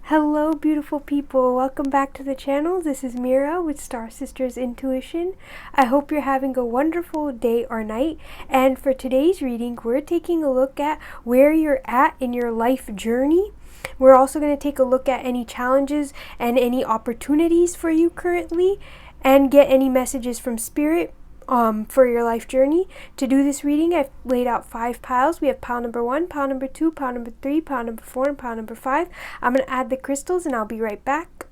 Hello beautiful people, welcome back to the channel. This is Mira with Star Sisters Intuition. I hope you're having a wonderful day or night, and for today's reading we're taking a look at where you're at in your life journey. We're also going to take a look at any challenges and any opportunities for you currently, and get any messages from Spirit for your life journey. To do this reading, I've laid out 5 piles. We have pile number 1, pile number 2, pile number 3, pile number 4, and pile number 5. I'm going to add the crystals and I'll be right back.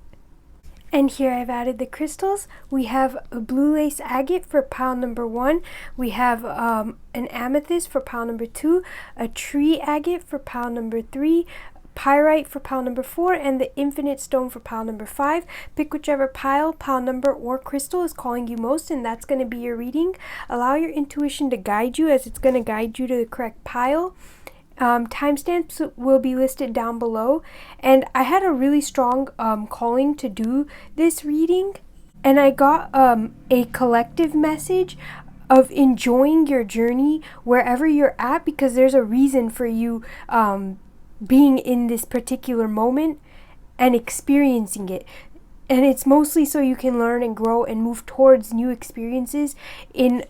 And here I've added the crystals. We have a blue lace agate for pile number 1. We have an amethyst for pile number 2, a tree agate for pile number 3, pyrite for pile number 4, and the infinite stone for pile number 5. Pick whichever pile number, or crystal is calling you most, and that's going to be your reading. Allow your intuition to guide you, as it's going to guide you to the correct pile. Timestamps will be listed down below, and I had a really strong calling to do this reading, and I got a collective message of enjoying your journey wherever you're at, because there's a reason for you being in this particular moment and experiencing it. And it's mostly so you can learn and grow and move towards new experiences in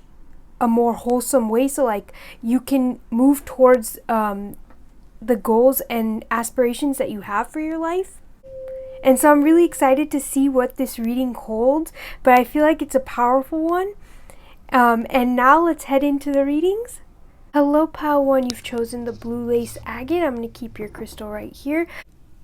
a more wholesome way, so like you can move towards the goals and aspirations that you have for your life. And so I'm really excited to see what this reading holds, but I feel like it's a powerful one. And now let's head into the readings. Hello pile 1, you've chosen the blue lace agate. I'm going to keep your crystal right here.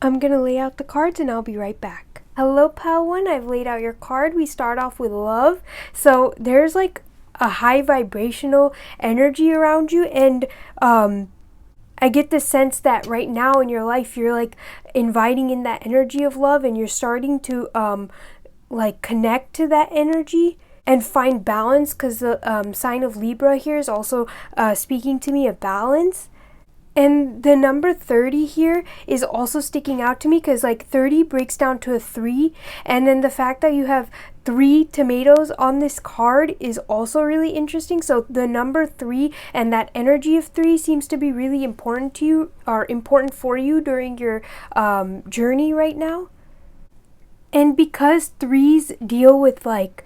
I'm going to lay out the cards and I'll be right back. Hello pile 1, I've laid out your card. We start off with love. So there's like a high vibrational energy around you, and I get the sense that right now in your life you're like inviting in that energy of love, and you're starting to like connect to that energy and find balance, because the sign of Libra here is also speaking to me of balance. And the number 30 here is also sticking out to me, because like 30 breaks down to a 3, and then the fact that you have 3 tomatoes on this card is also really interesting. So the number 3 and that energy of 3 seems to be really important to you, or important for you during your journey right now. And because 3s deal with like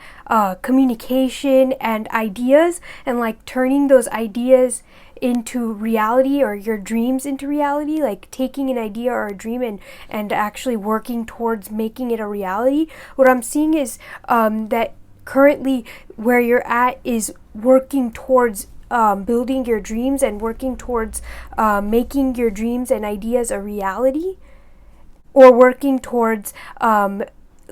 communication and ideas, and like turning those ideas into reality, or your dreams into reality, like taking an idea or a dream and actually working towards making it a reality, what I'm seeing is that currently where you're at is working towards building your dreams and working towards making your dreams and ideas a reality, or working towards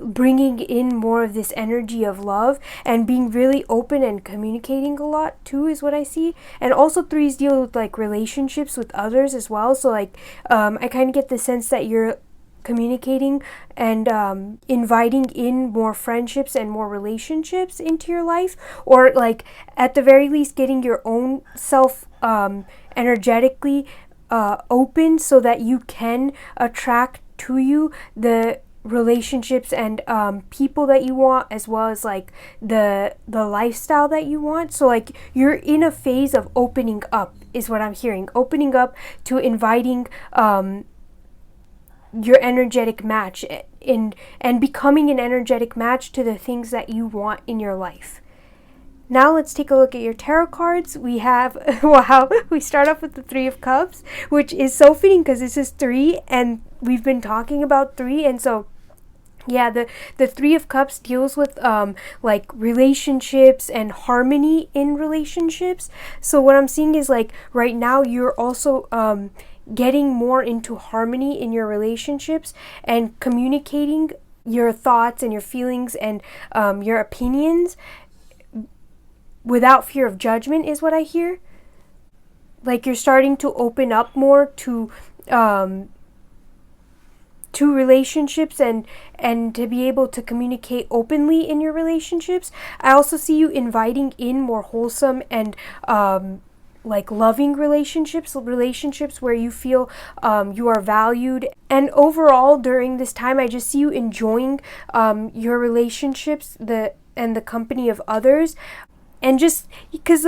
bringing in more of this energy of love and being really open and communicating a lot too, is what I see. And also 3s deal with like relationships with others as well, so like I kind of get the sense that you're communicating and inviting in more friendships and more relationships into your life, or like at the very least getting your own self energetically open, so that you can attract to you the relationships and people that you want, as well as like the lifestyle that you want. So like you're in a phase of opening up, is what I'm hearing. Opening up to inviting your energetic match and becoming an energetic match to the things that you want in your life. Now let's take a look at your tarot cards. We have, wow, we start off with the 3 of Cups, which is so fitting because this is 3 and we've been talking about 3, and so yeah, the 3 of Cups deals with like relationships and harmony in relationships. So what I'm seeing is like right now you're also getting more into harmony in your relationships and communicating your thoughts and your feelings and your opinions without fear of judgment, is what I hear. Like you're starting to open up more to relationships and to be able to communicate openly in your relationships. I also see you inviting in more wholesome and like loving relationships where you feel you are valued. And overall during this time I just see you enjoying your relationships and the company of others. And just because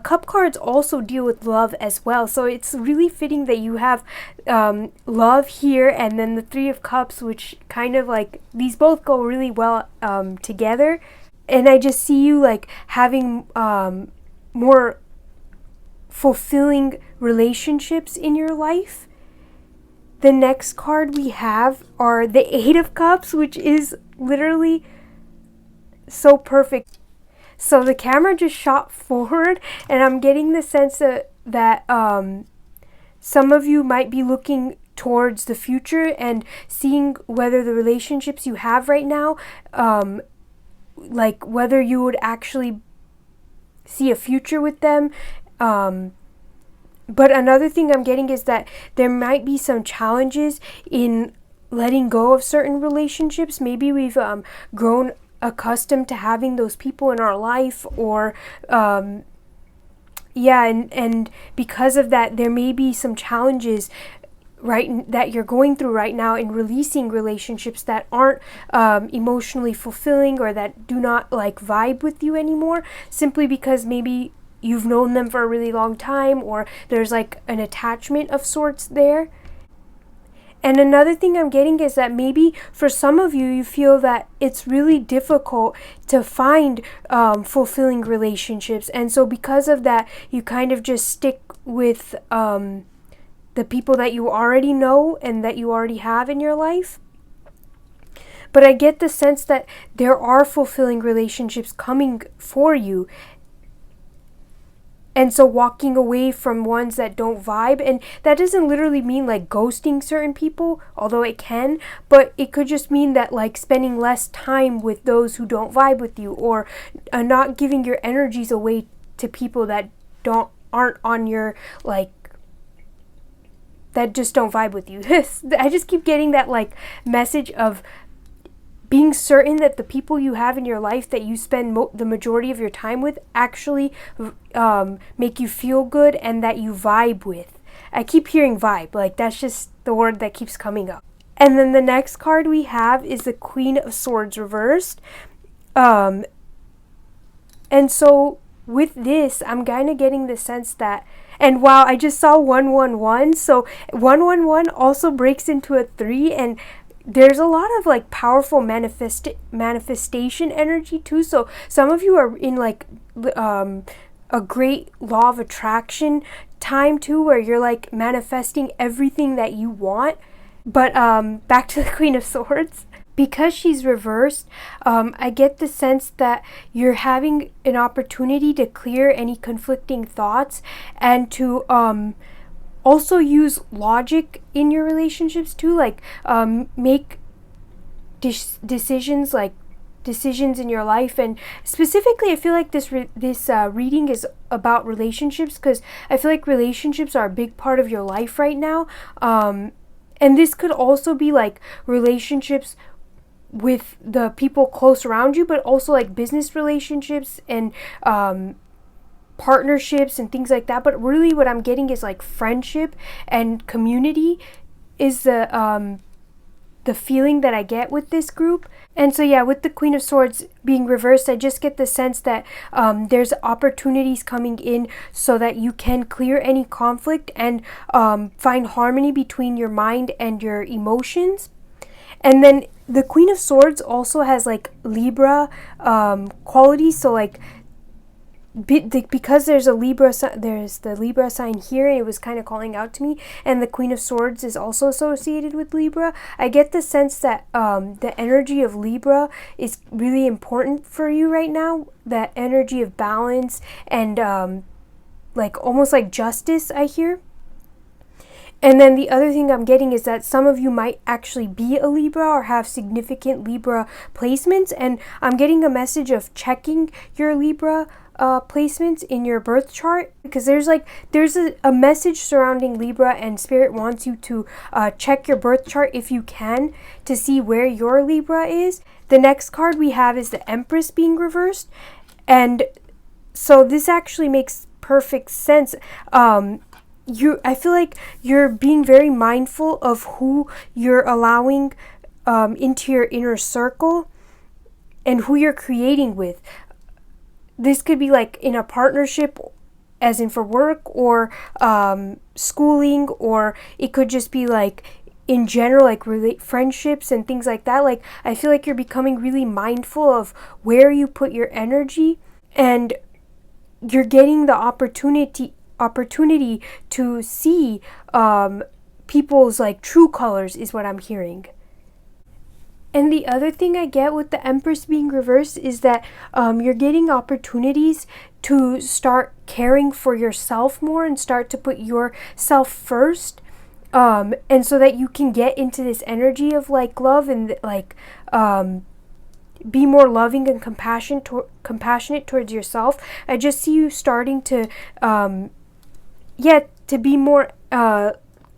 cup cards also deal with love as well, so it's really fitting that you have love here, and then the Three of Cups, which kind of like, these both go really well together. And I just see you like having more fulfilling relationships in your life. The next card we have are the Eight of Cups, which is literally so perfect. So the camera just shot forward, and I'm getting the sense that some of you might be looking towards the future and seeing whether the relationships you have right now, like whether you would actually see a future with them. But another thing I'm getting is that there might be some challenges in letting go of certain relationships. Maybe we've grown accustomed to having those people in our life, or and because of that, there may be some challenges that you're going through right now in releasing relationships that aren't emotionally fulfilling, or that do not like vibe with you anymore, simply because maybe you've known them for a really long time, or there's like an attachment of sorts there. And another thing I'm getting is that maybe for some of you, you feel that it's really difficult to find fulfilling relationships. And so because of that, you kind of just stick with the people that you already know and that you already have in your life. But I get the sense that there are fulfilling relationships coming for you. And so walking away from ones that don't vibe, and that doesn't literally mean like ghosting certain people, although it can, but it could just mean that like spending less time with those who don't vibe with you, or not giving your energies away to people that aren't on your like, that just don't vibe with you. I just keep getting that like message of being certain that the people you have in your life that you spend the majority of your time with actually make you feel good and that you vibe with. I keep hearing vibe, like that's just the word that keeps coming up. And then the next card we have is the Queen of Swords reversed. And so with this, I'm kind of getting the sense that, and wow, I just saw 111, so 111 also breaks into a 3, and there's a lot of like powerful manifestation energy too. So some of you are in like a great law of attraction time too, where you're like manifesting everything that you want. But back to the Queen of Swords. Because she's reversed, I get the sense that you're having an opportunity to clear any conflicting thoughts, and to also use logic in your relationships too, like make decisions in your life. And specifically, I feel like this reading is about relationships, because I feel like relationships are a big part of your life right now, and this could also be like relationships with the people close around you, but also like business relationships and partnerships and things like that. But really what I'm getting is like friendship and community is the feeling that I get with this group. And so yeah, with the Queen of Swords being reversed, I just get the sense that there's opportunities coming in so that you can clear any conflict and find harmony between your mind and your emotions. And then the Queen of Swords also has like Libra qualities, so like because there's the Libra sign here, and it was kind of calling out to me, and the Queen of Swords is also associated with Libra. I get the sense that the energy of Libra is really important for you right now, that energy of balance and like almost like justice, I hear. And then the other thing I'm getting is that some of you might actually be a Libra or have significant Libra placements, and I'm getting a message of checking your Libra placements in your birth chart, because there's a message surrounding Libra, and Spirit wants you to check your birth chart if you can, to see where your Libra is. The next card we have is the Empress being reversed, and so this actually makes perfect sense. I feel like you're being very mindful of who you're allowing into your inner circle and who you're creating with. this could be like in a partnership, as in for work, or schooling, or it could just be like in general, like friendships and things like that. Like, I feel like you're becoming really mindful of where you put your energy, and you're getting the opportunity to see people's like true colors, is what I'm hearing. And the other thing I get with the Empress being reversed is that you're getting opportunities to start caring for yourself more and start to put yourself first. And so that you can get into this energy of like love and like be more loving and compassionate towards yourself. I just see you starting to to be more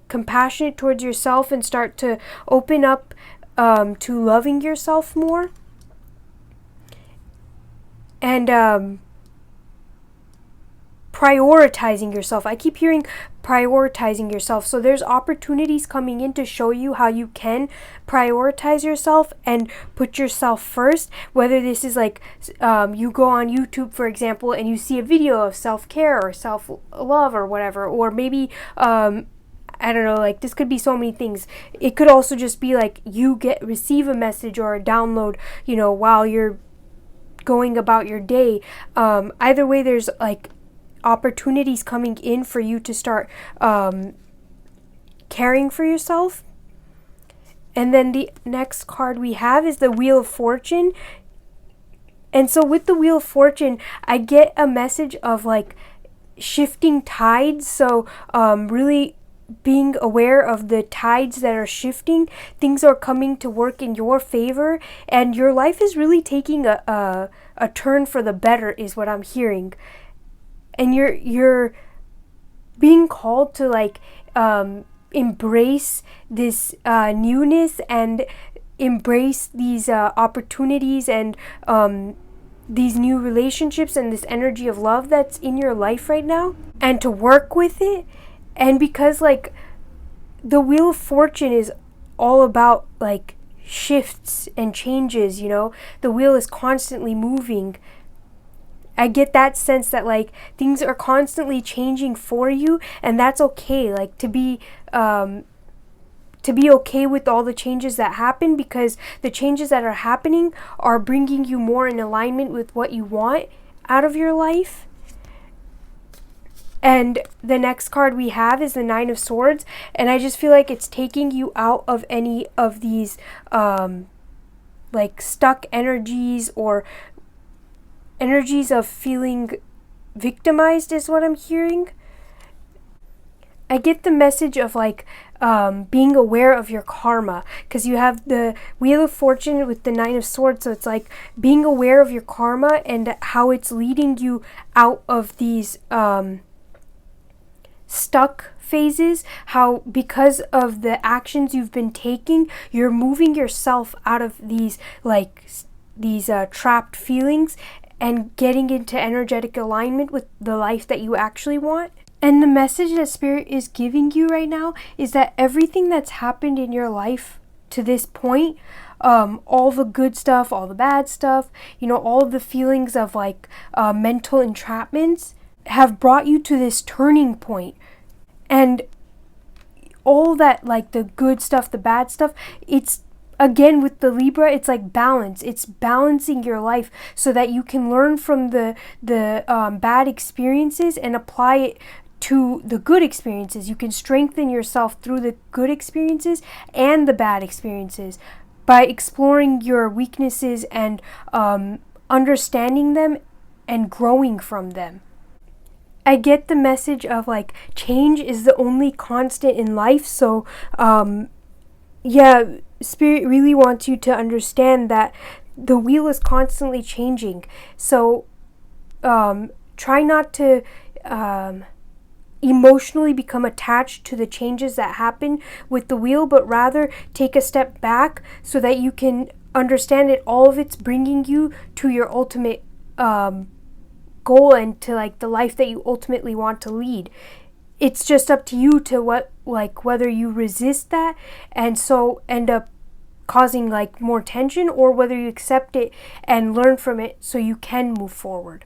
compassionate towards yourself and start to open up to loving yourself more, and prioritizing yourself. I keep hearing prioritizing yourself. So there's opportunities coming in to show you how you can prioritize yourself and put yourself first. Whether this is like you go on YouTube, for example, and you see a video of self-care or self-love or whatever, or maybe I don't know, like this could be so many things. It could also just be like you receive a message or a download, while you're going about your day. Either way, there's like opportunities coming in for you to start caring for yourself. And then the next card we have is the Wheel of Fortune. And so with the Wheel of Fortune, I get a message of like shifting tides. So really being aware of the tides that are shifting. Things are coming to work in your favor, and your life is really taking a turn for the better, is what I'm hearing. And you're being called to like embrace this newness and embrace these opportunities and these new relationships and this energy of love that's in your life right now, and to work with it. And because like the Wheel of Fortune is all about like shifts and changes, the wheel is constantly moving. I get that sense that like things are constantly changing for you, and that's okay. Like to be okay with all the changes that happen, because the changes that are happening are bringing you more in alignment with what you want out of your life. And the next card we have is the Nine of Swords, and I just feel like it's taking you out of any of these like stuck energies or energies of feeling victimized, is what I'm hearing. I get the message of like being aware of your karma, because you have the Wheel of Fortune with the Nine of Swords. So it's like being aware of your karma and how it's leading you out of these stuck phases, how because of the actions you've been taking, you're moving yourself out of these trapped feelings and getting into energetic alignment with the life that you actually want. And the message that Spirit is giving you right now is that everything that's happened in your life to this point, all the good stuff, all the bad stuff, all of the feelings of like mental entrapments, have brought you to this turning point. And all that, like the good stuff, the bad stuff, it's again with the Libra, it's like balance. It's balancing your life so that you can learn from the bad experiences and apply it to the good experiences. You can strengthen yourself through the good experiences and the bad experiences by exploring your weaknesses and understanding them and growing from them. I get the message of like change is the only constant in life. So Spirit really wants you to understand that the wheel is constantly changing. So try not to emotionally become attached to the changes that happen with the wheel, but rather take a step back so that you can understand that all of it's bringing you to your ultimate goal and to like the life that you ultimately want to lead. It's just up to you to whether you resist that and so end up causing like more tension, or whether you accept it and learn from it so you can move forward.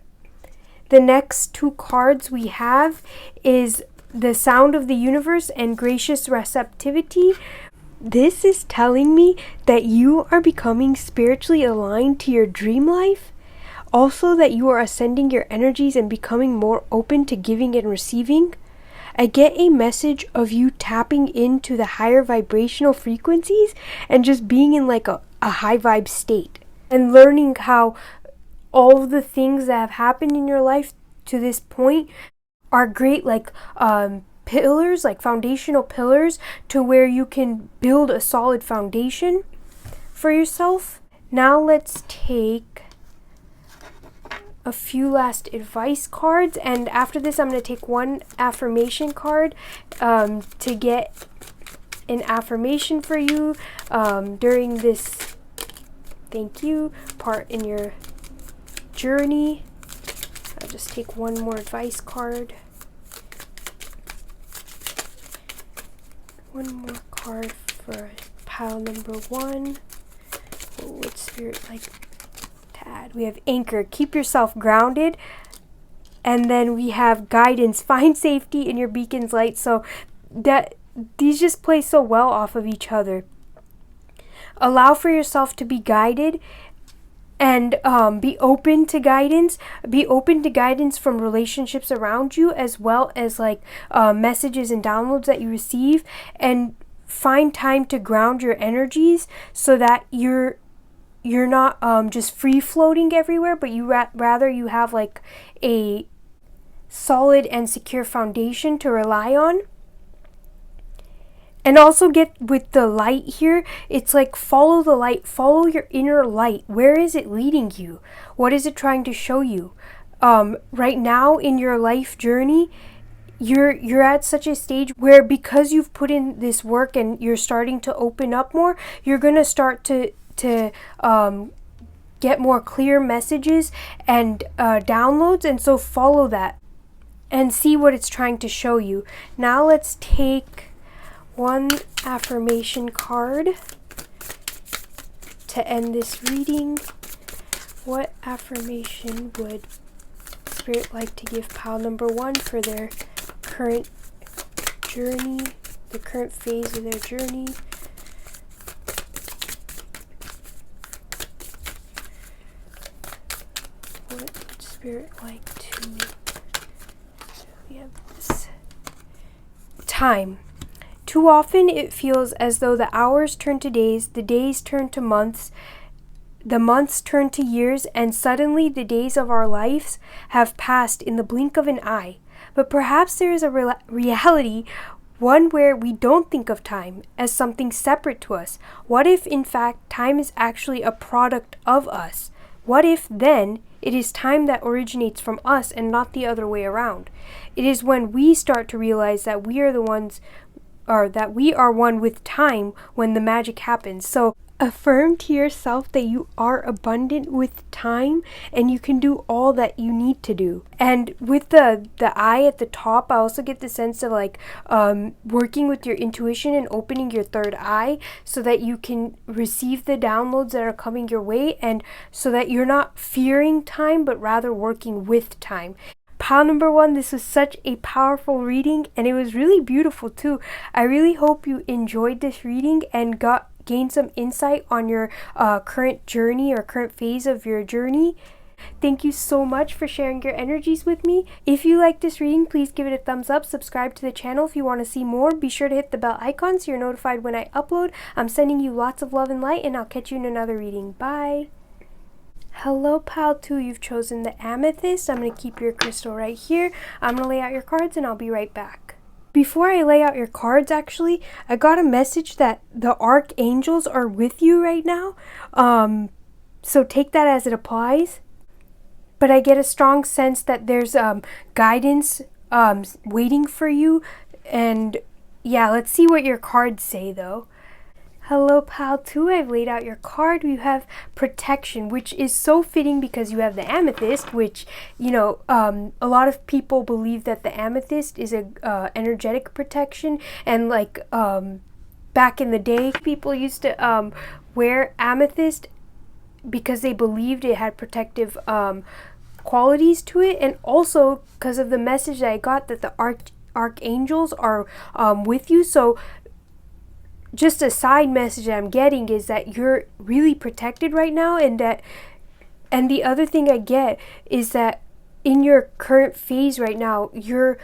The next two cards we have is the Sound of the Universe and Gracious Receptivity. This is telling me that you are becoming spiritually aligned to your dream life. Also that you are ascending your energies and becoming more open to giving and receiving. I get a message of you tapping into the higher vibrational frequencies and just being in like a high vibe state. And learning how all of the things that have happened in your life to this point are great pillars, like foundational pillars, to where you can build a solid foundation for yourself. Now let's take a few last advice cards, and after this I'm going to take one affirmation card to get an affirmation for you during this thank you part in your journey. I'll just take one more advice card. One more card for pile number 1. What would Spirit like to add? We have Anchor, keep yourself grounded. And then we have Guidance, find safety in your beacon's light. So that these just play so well off of each other. Allow for yourself to be guided and be open to guidance. Be open to guidance from relationships around you, as well as messages and downloads that you receive, and find time to ground your energies so that you're not just free floating everywhere, but you rather you have like a solid and secure foundation to rely on. And also get with the light here, it's like follow the light, follow your inner light. Where is it leading you? What is it trying to show you? Right now in your life journey, you're at such a stage where, because you've put in this work and you're starting to open up more, you're gonna start to get more clear messages and downloads, and so follow that and see what it's trying to show you. Now let's take one affirmation card to end this reading. What affirmation would Spirit like to give pile number 1 for their current journey, the current phase of their journey? What would Spirit like to... We have this. Time. Too often it feels as though the hours turn to days, the days turn to months, the months turn to years, and suddenly the days of our lives have passed in the blink of an eye. But perhaps there is a reality, one where we don't think of time as something separate to us. What if, in fact, time is actually a product of us? What if, then, it is time that originates from us and not the other way around? It is when we start to realize that we are the ones, or that we are one with time, when the magic happens. So affirm to yourself that you are abundant with time and you can do all that you need to do. And with the eye at the top, I also get the sense of working with your intuition and opening your third eye so that you can receive the downloads that are coming your way, and so that you're not fearing time but rather working with time. Pile number 1, this was such a powerful reading, and it was really beautiful too. I really hope you enjoyed this reading and gained some insight on your current journey or current phase of your journey. Thank you so much for sharing your energies with me. If you like this reading, please give it a thumbs up, subscribe to the channel if you want to see more. Be sure to hit the bell icon so you're notified when I upload. I'm sending you lots of love and light, and I'll catch you in another reading. Bye! Hello, pile 2, you've chosen the amethyst. I'm going to keep your crystal right here. I'm going to lay out your cards and I'll be right back. Before I lay out your cards, actually, I got a message that the archangels are with you right now. So take that as it applies. But I get a strong sense that there's guidance waiting for you. And yeah, let's see what your cards say though. Hello, pile 2, I've laid out your card. You have protection, which is so fitting because you have the amethyst, which, a lot of people believe that the amethyst is a energetic protection. And back in the day, people used to wear amethyst because they believed it had protective qualities to it, and also because of the message that I got that the archangels are with you. So just a side message that I'm getting is that you're really protected right now, and the other thing I get is that in your current phase right now, you're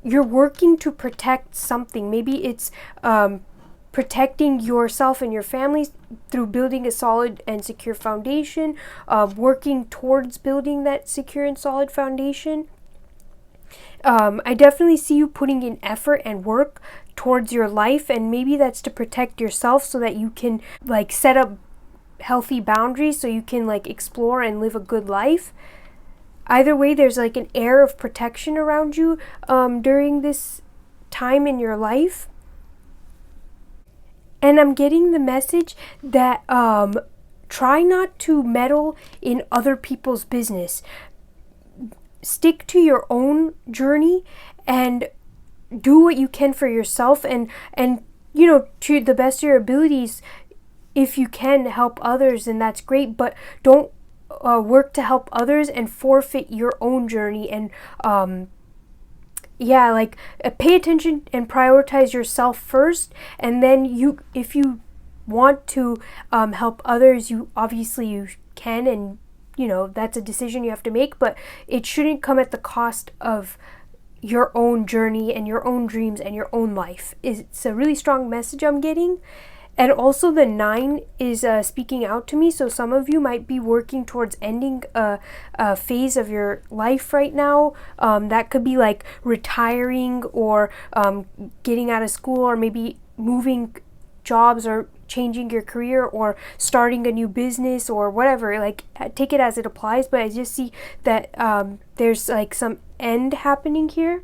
working to protect something. Maybe it's protecting yourself and your family through building a solid and secure foundation, working towards building that secure and solid foundation. I definitely see you putting in effort and work towards your life, and maybe that's to protect yourself so that you can like set up healthy boundaries so you can like explore and live a good life. Either way, there's like an air of protection around you during this time in your life. And I'm getting the message that try not to meddle in other people's business. Stick to your own journey and do what you can for yourself, and you know, to the best of your abilities. If you can help others, then that's great, but don't work to help others and forfeit your own journey. And pay attention and prioritize yourself first, and then if you want to help others, you can, and you know, that's a decision you have to make, but it shouldn't come at the cost of your own journey and your own dreams and your own life. It's a really strong message I'm getting. And also the 9 is speaking out to me. So some of you might be working towards ending a phase of your life right now. That could be like retiring, or getting out of school, or maybe moving jobs, or changing your career, or starting a new business, or whatever. Like, take it as it applies, but I just see that there's like some end happening here,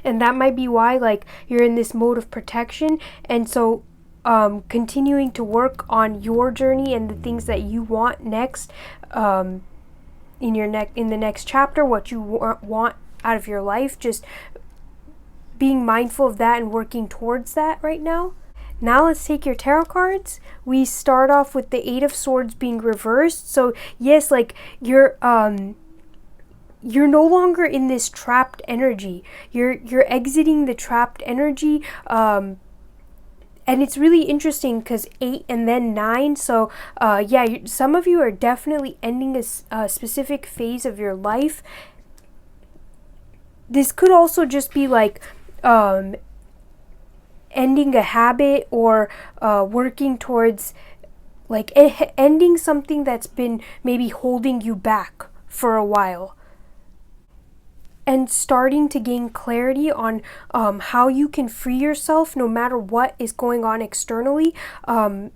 and that might be why like you're in this mode of protection. And so continuing to work on your journey and the things that you want next, in the next chapter, what you want out of your life, just being mindful of that and working towards that right now. Now let's take your tarot cards. We start off with the 8 of Swords being reversed. So yes, like you're no longer in this trapped energy. You're exiting the trapped energy. And it's really interesting because 8 and then 9. So some of you are definitely ending a specific phase of your life. This could also just be like ending a habit, or working towards like ending something that's been maybe holding you back for a while, and starting to gain clarity on how you can free yourself no matter what is going on externally, and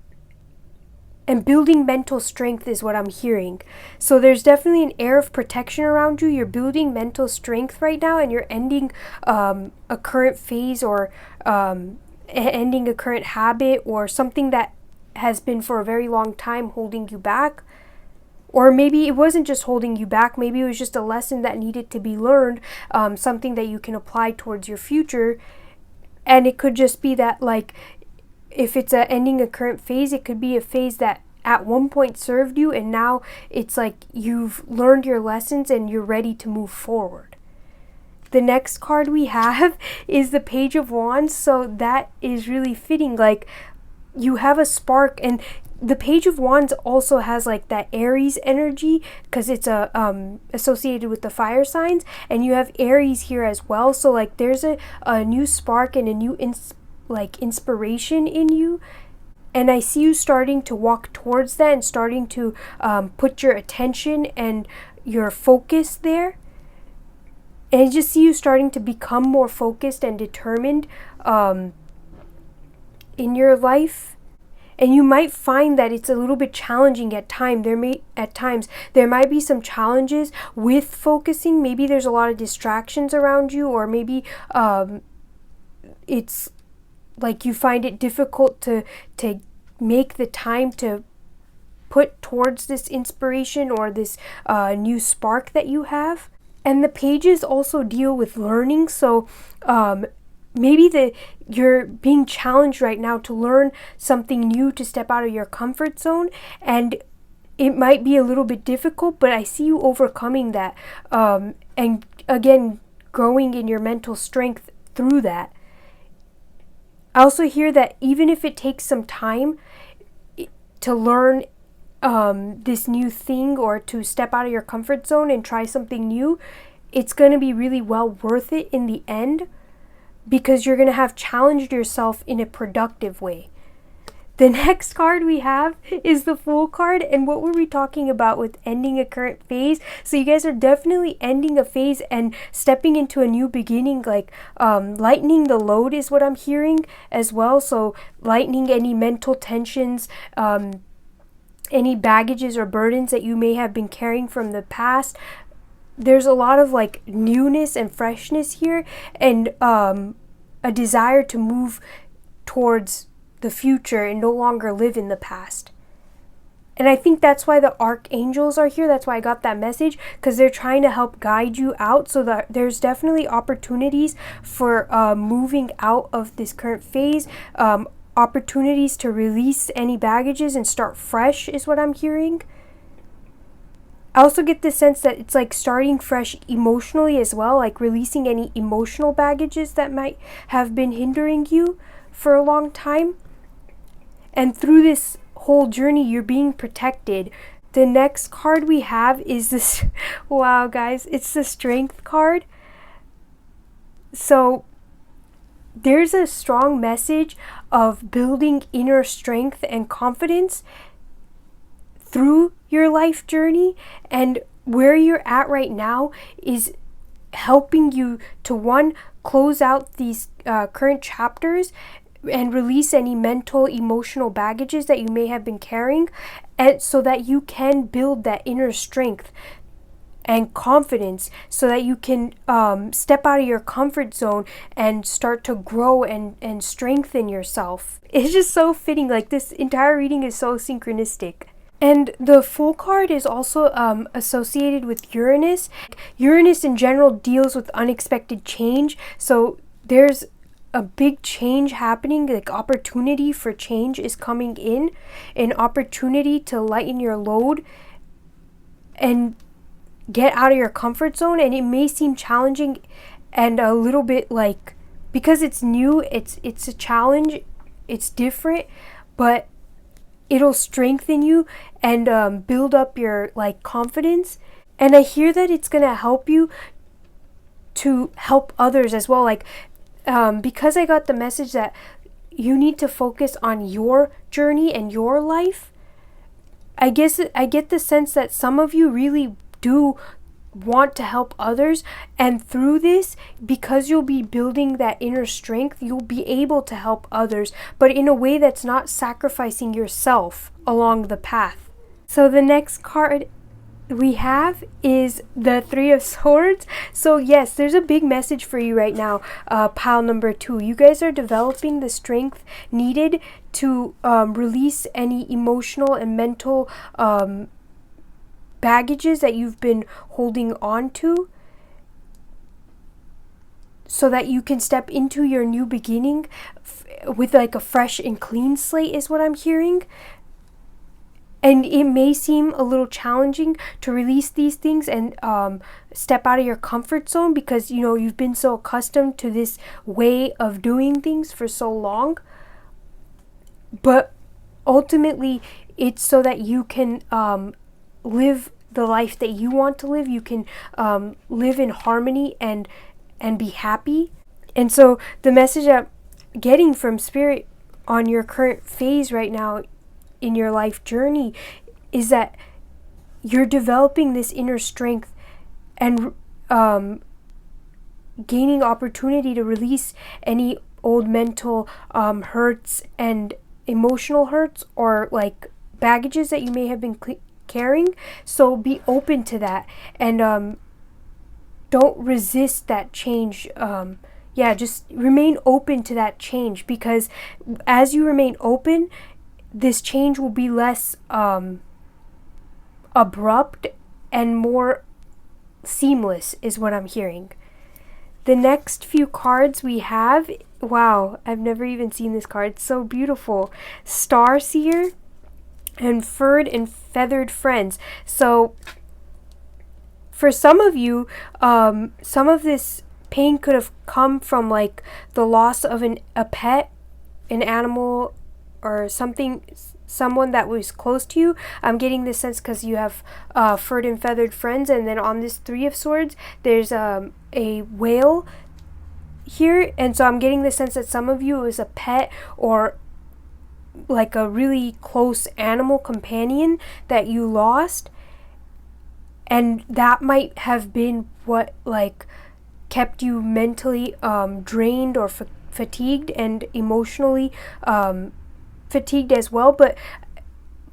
building mental strength is what I'm hearing. So there's definitely an air of protection around you. You're building mental strength right now, and you're ending a current phase, or ending a current habit, or something that has been for a very long time holding you back. Or maybe it wasn't just holding you back, maybe it was just a lesson that needed to be learned, something that you can apply towards your future. And it could just be that, like, if it's ending a current phase, it could be a phase that at one point served you, and now it's like you've learned your lessons and you're ready to move forward. The next card we have is the Page of Wands, so that is really fitting. Like, you have a spark, and the Page of Wands also has like that Aries energy because it's associated with the fire signs, and you have Aries here as well. So like there's a new spark and a new inspiration in you. And I see you starting to walk towards that and starting to put your attention and your focus there. And I just see you starting to become more focused and determined in your life. And you might find that it's a little bit challenging at times. There might be some challenges with focusing. Maybe there's a lot of distractions around you, or maybe it's like you find it difficult to make the time to put towards this inspiration or this new spark that you have. And the pages also deal with learning, so maybe you're being challenged right now to learn something new, to step out of your comfort zone, and it might be a little bit difficult, but I see you overcoming that, and again, growing in your mental strength through that. I also hear that even if it takes some time to learn this new thing, or to step out of your comfort zone and try something new, it's going to be really well worth it in the end, because you're going to have challenged yourself in a productive way. The next card we have is the Fool card. And what were we talking about with ending a current phase? So you guys are definitely ending a phase and stepping into a new beginning, like lightening the load is what I'm hearing as well. So lightening any mental tensions, any baggages or burdens that you may have been carrying from the past. There's a lot of like newness and freshness here, and a desire to move towards the future and no longer live in the past. And I think that's why the archangels are here. That's why I got that message, because they're trying to help guide you out, so that there's definitely opportunities for moving out of this current phase, opportunities to release any baggages and start fresh is what I'm hearing. I also get the sense that it's like starting fresh emotionally as well, like releasing any emotional baggages that might have been hindering you for a long time. And through this whole journey, you're being protected. The next card we have is this, wow guys, it's the Strength card. So there's a strong message of building inner strength and confidence through your life journey, and where you're at right now is helping you to, one, close out these current chapters and release any mental, emotional baggages that you may have been carrying, and so that you can build that inner strength and confidence, so that you can step out of your comfort zone and start to grow and strengthen yourself. It's just so fitting. Like, this entire reading is so synchronistic. And the Fool card is also associated with Uranus. Uranus in general deals with unexpected change. So there's a big change happening, like opportunity for change is coming in, an opportunity to lighten your load and get out of your comfort zone. And it may seem challenging and a little bit like, because it's new, it's a challenge, it's different, but it'll strengthen you and build up your like confidence. And I hear that it's gonna help you to help others as well, like because I got the message that you need to focus on your journey and your life. I guess I get the sense that some of you really do want to help others, and through this, because you'll be building that inner strength, you'll be able to help others, but in a way that's not sacrificing yourself along the path. So the next card we have is the Three of Swords. So yes, there's a big message for you right now, pile number 2. You guys are developing the strength needed to release any emotional and mental baggages that you've been holding on to, so that you can step into your new beginning with like a fresh and clean slate is what I'm hearing. And it may seem a little challenging to release these things and step out of your comfort zone, because you know you've been so accustomed to this way of doing things for so long. But ultimately, it's so that you can live the life that you want to live. You can live in harmony and be happy. And so the message I'm getting from Spirit on your current phase right now in your life journey is that you're developing this inner strength and gaining opportunity to release any old mental hurts and emotional hurts, or like baggages that you may have been carrying. So be open to that, and don't resist that change. Just remain open to that change, because as you remain open, this change will be less abrupt and more seamless is what I'm hearing. The next few cards we have, wow, I've never even seen this card. It's so beautiful. Starseer. and furred and feathered friends. So for some of you, some of this pain could have come from like the loss of a pet, an animal, or something, someone that was close to you. I'm getting this sense because you have furred and feathered friends, and then on this Three of Swords, there's a whale here, and so I'm getting the sense that some of you, it was a pet or like a really close animal companion that you lost, and that might have been what like kept you mentally drained or fatigued, and emotionally fatigued as well. But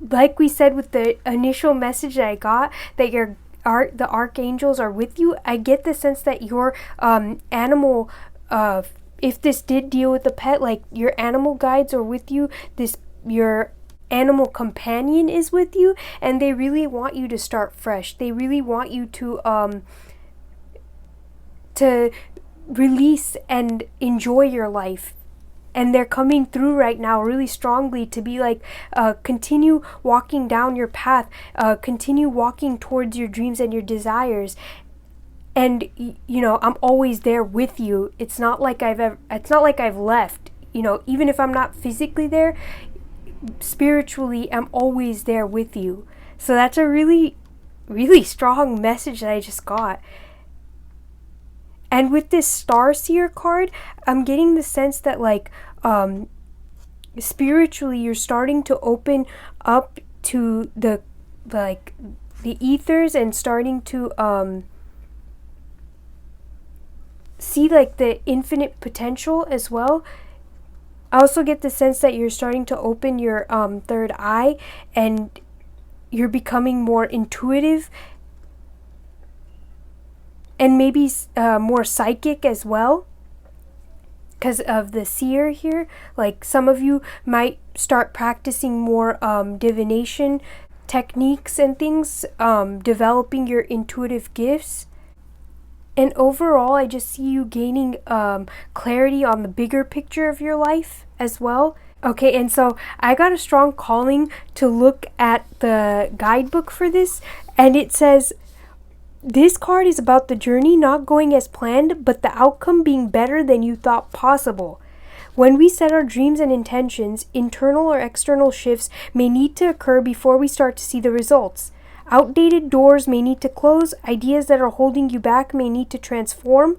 like we said with the initial message that I got, that the archangels are with you, I get the sense that your animal, if this did deal with the pet, like your animal guides are with you, your animal companion is with you, and they really want you to start fresh. They really want you to release and enjoy your life. And they're coming through right now really strongly to be like, continue walking down your path, continue walking towards your dreams and your desires. And you know, I'm always there with you. It's not like I've left. You know, even if I'm not physically there, spiritually, I'm always there with you. So that's a really, really strong message that I just got. And with this Starseer card, I'm getting the sense that like spiritually you're starting to open up to the ethers, and starting to see like the infinite potential as well. I also get the sense that you're starting to open your third eye, and you're becoming more intuitive, and maybe more psychic as well, because of the seer here. Like some of you might start practicing more divination techniques and things, developing your intuitive gifts. And overall, I just see you gaining clarity on the bigger picture of your life as well. Okay, and so I got a strong calling to look at the guidebook for this, and it says, this card is about the journey not going as planned, but the outcome being better than you thought possible. When we set our dreams and intentions, internal or external shifts may need to occur before we start to see the results. Outdated doors may need to close, ideas that are holding you back may need to transform.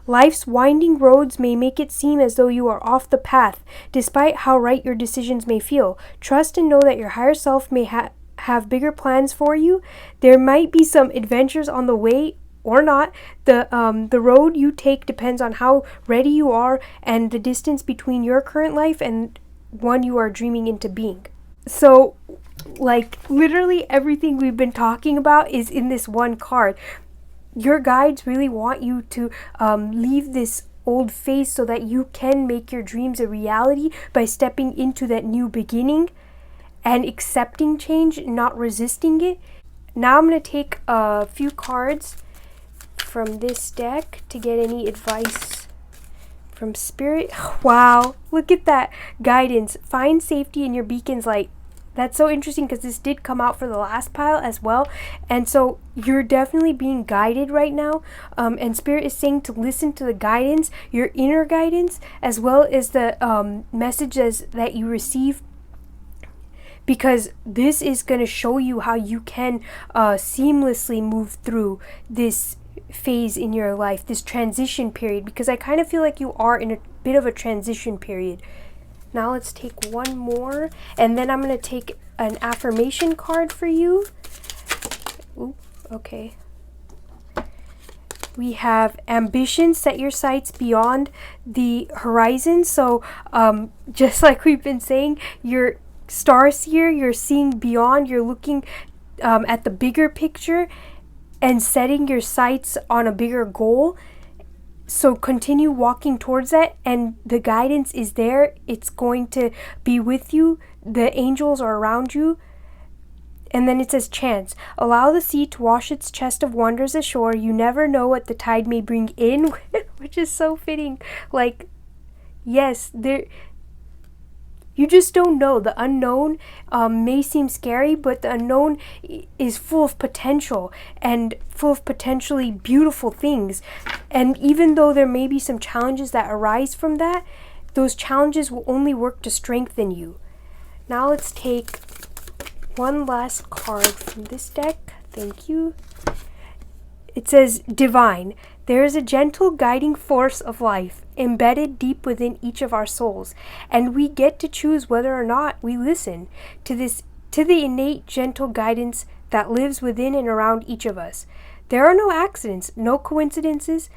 Life's winding roads may make it seem as though you are off the path, despite how right your decisions may feel. Trust and know that your higher self may have bigger plans for you. There might be some adventures on the way or not. The road you take depends on how ready you are and the distance between your current life and one you are dreaming into being. So like literally everything we've been talking about is in this one card. Your guides really want you to leave this old phase so that you can make your dreams a reality by stepping into that new beginning and accepting change, not resisting it. Now I'm going to take a few cards from this deck to get any advice from Spirit. Wow, look at that guidance. Find safety in your beacon's light. That's so interesting because this did come out for the last pile as well. And so you're definitely being guided right now. And Spirit is saying to listen to the guidance, your inner guidance, as well as the messages that you receive, because this is going to show you how you can seamlessly move through this phase in your life, this transition period, because I kind of feel like you are in a bit of a transition period. Now let's take one more, and then I'm going to take an affirmation card for you. Ooh, okay. We have ambition, set your sights beyond the horizon. So just like we've been saying, you're Starseer, you're seeing beyond, you're looking at the bigger picture and setting your sights on a bigger goal. So continue walking towards that, and the guidance is there. It's going to be with you. The angels are around you. And then it says chance. Allow the sea to wash its chest of wonders ashore. You never know what the tide may bring in, which is so fitting. Like, yes, You just don't know. The unknown may seem scary, but the unknown is full of potential and full of potentially beautiful things. And even though there may be some challenges that arise from that, those challenges will only work to strengthen you. Now let's take one last card from this deck. Thank you. It says Divine. There is a gentle guiding force of life embedded deep within each of our souls, and we get to choose whether or not we listen to the innate gentle guidance that lives within and around each of us. There are no accidents, no coincidences.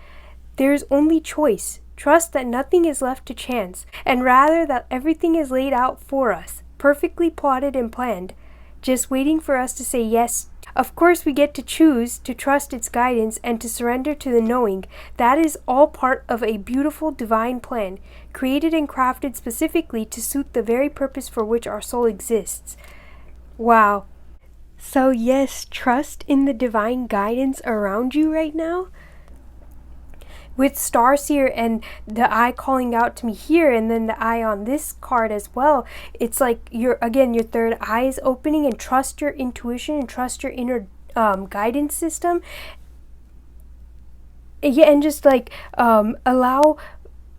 There is only choice. Trust that nothing is left to chance, and rather that everything is laid out for us, perfectly plotted and planned, just waiting for us to say yes. Of course, we get to choose to trust its guidance and to surrender to the knowing that is all part of a beautiful divine plan, created and crafted specifically to suit the very purpose for which our soul exists. Wow. So yes, trust in the divine guidance around you right now. With Starseer and the eye calling out to me here, and then the eye on this card as well, it's like your third eye is opening, and trust your intuition and trust your inner guidance system. Yeah, and just like allow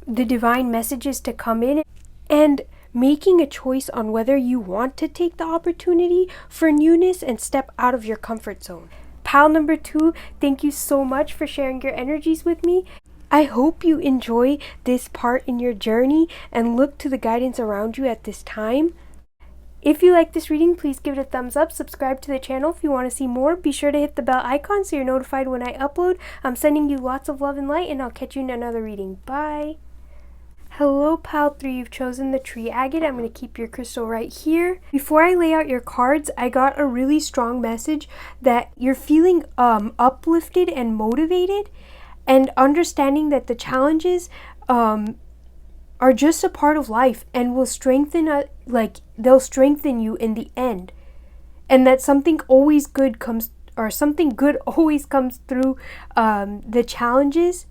the divine messages to come in, and making a choice on whether you want to take the opportunity for newness and step out of your comfort zone. Pal number 2, thank you so much for sharing your energies with me. I hope you enjoy this part in your journey and look to the guidance around you at this time. If you like this reading, please give it a thumbs up. Subscribe to the channel if you want to see more. Be sure to hit the bell icon so you're notified when I upload. I'm sending you lots of love and light, and I'll catch you in another reading. Bye! Hello, Pal 3. You've chosen the tree agate. I'm going to keep your crystal right here. Before I lay out your cards, I got a really strong message that you're feeling uplifted and motivated, and understanding that the challenges are just a part of life and will strengthen they'll strengthen you in the end, and that something good always comes through the challenges.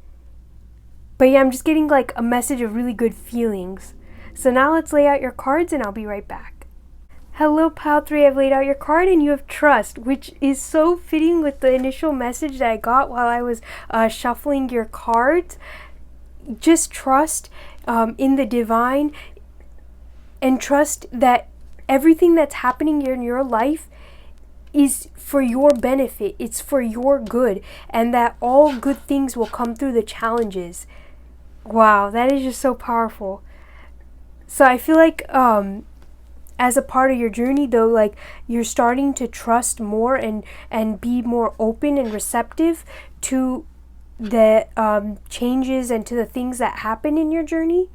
But yeah, I'm just getting like a message of really good feelings. So now let's lay out your cards, and I'll be right back. Hello, Pal 3. I've laid out your card, and you have trust, which is so fitting with the initial message that I got while I was shuffling your cards. Just trust in the divine, and trust that everything that's happening in your life is for your benefit. It's for your good, and that all good things will come through the challenges. Wow, that is just so powerful. So I feel like as a part of your journey, though, like you're starting to trust more and be more open and receptive to the changes and to the things that happen in your journey.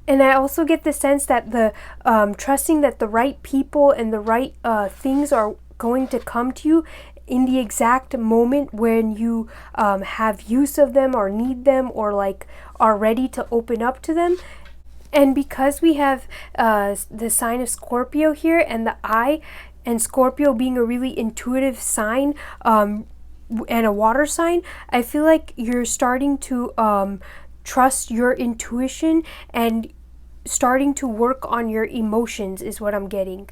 And I also get the sense that the trusting that the right people and the right things are going to come to you in the exact moment when you have use of them or need them, or like are ready to open up to them. And because we have the sign of Scorpio here and the eye, and Scorpio being a really intuitive sign and a water sign, I feel like you're starting to trust your intuition and starting to work on your emotions is what I'm getting.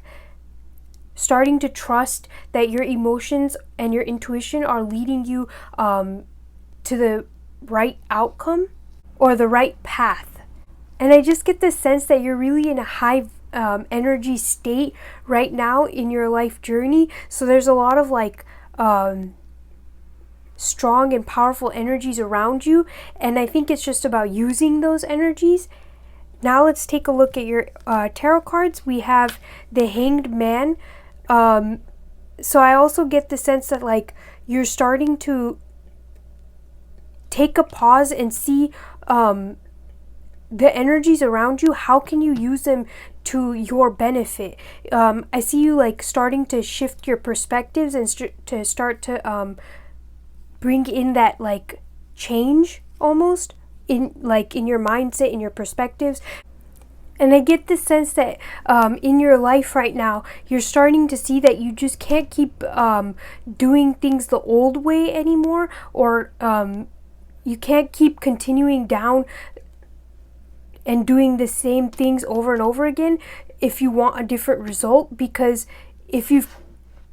Starting to trust that your emotions and your intuition are leading you to the right outcome or the right path. And I just get the sense that you're really in a high energy state right now in your life journey. So there's a lot of like strong and powerful energies around you. And I think it's just about using those energies. Now let's take a look at your tarot cards. We have the Hanged Man. So I also get the sense that like you're starting to take a pause and see the energies around you. How can you use them to your benefit? I see you like starting to shift your perspectives and to start to bring in that like change almost in your mindset, in your perspectives. And I get the sense that in your life right now, you're starting to see that you just can't keep doing things the old way anymore, or you can't keep continuing down and doing the same things over and over again. if you want a different result, because if you've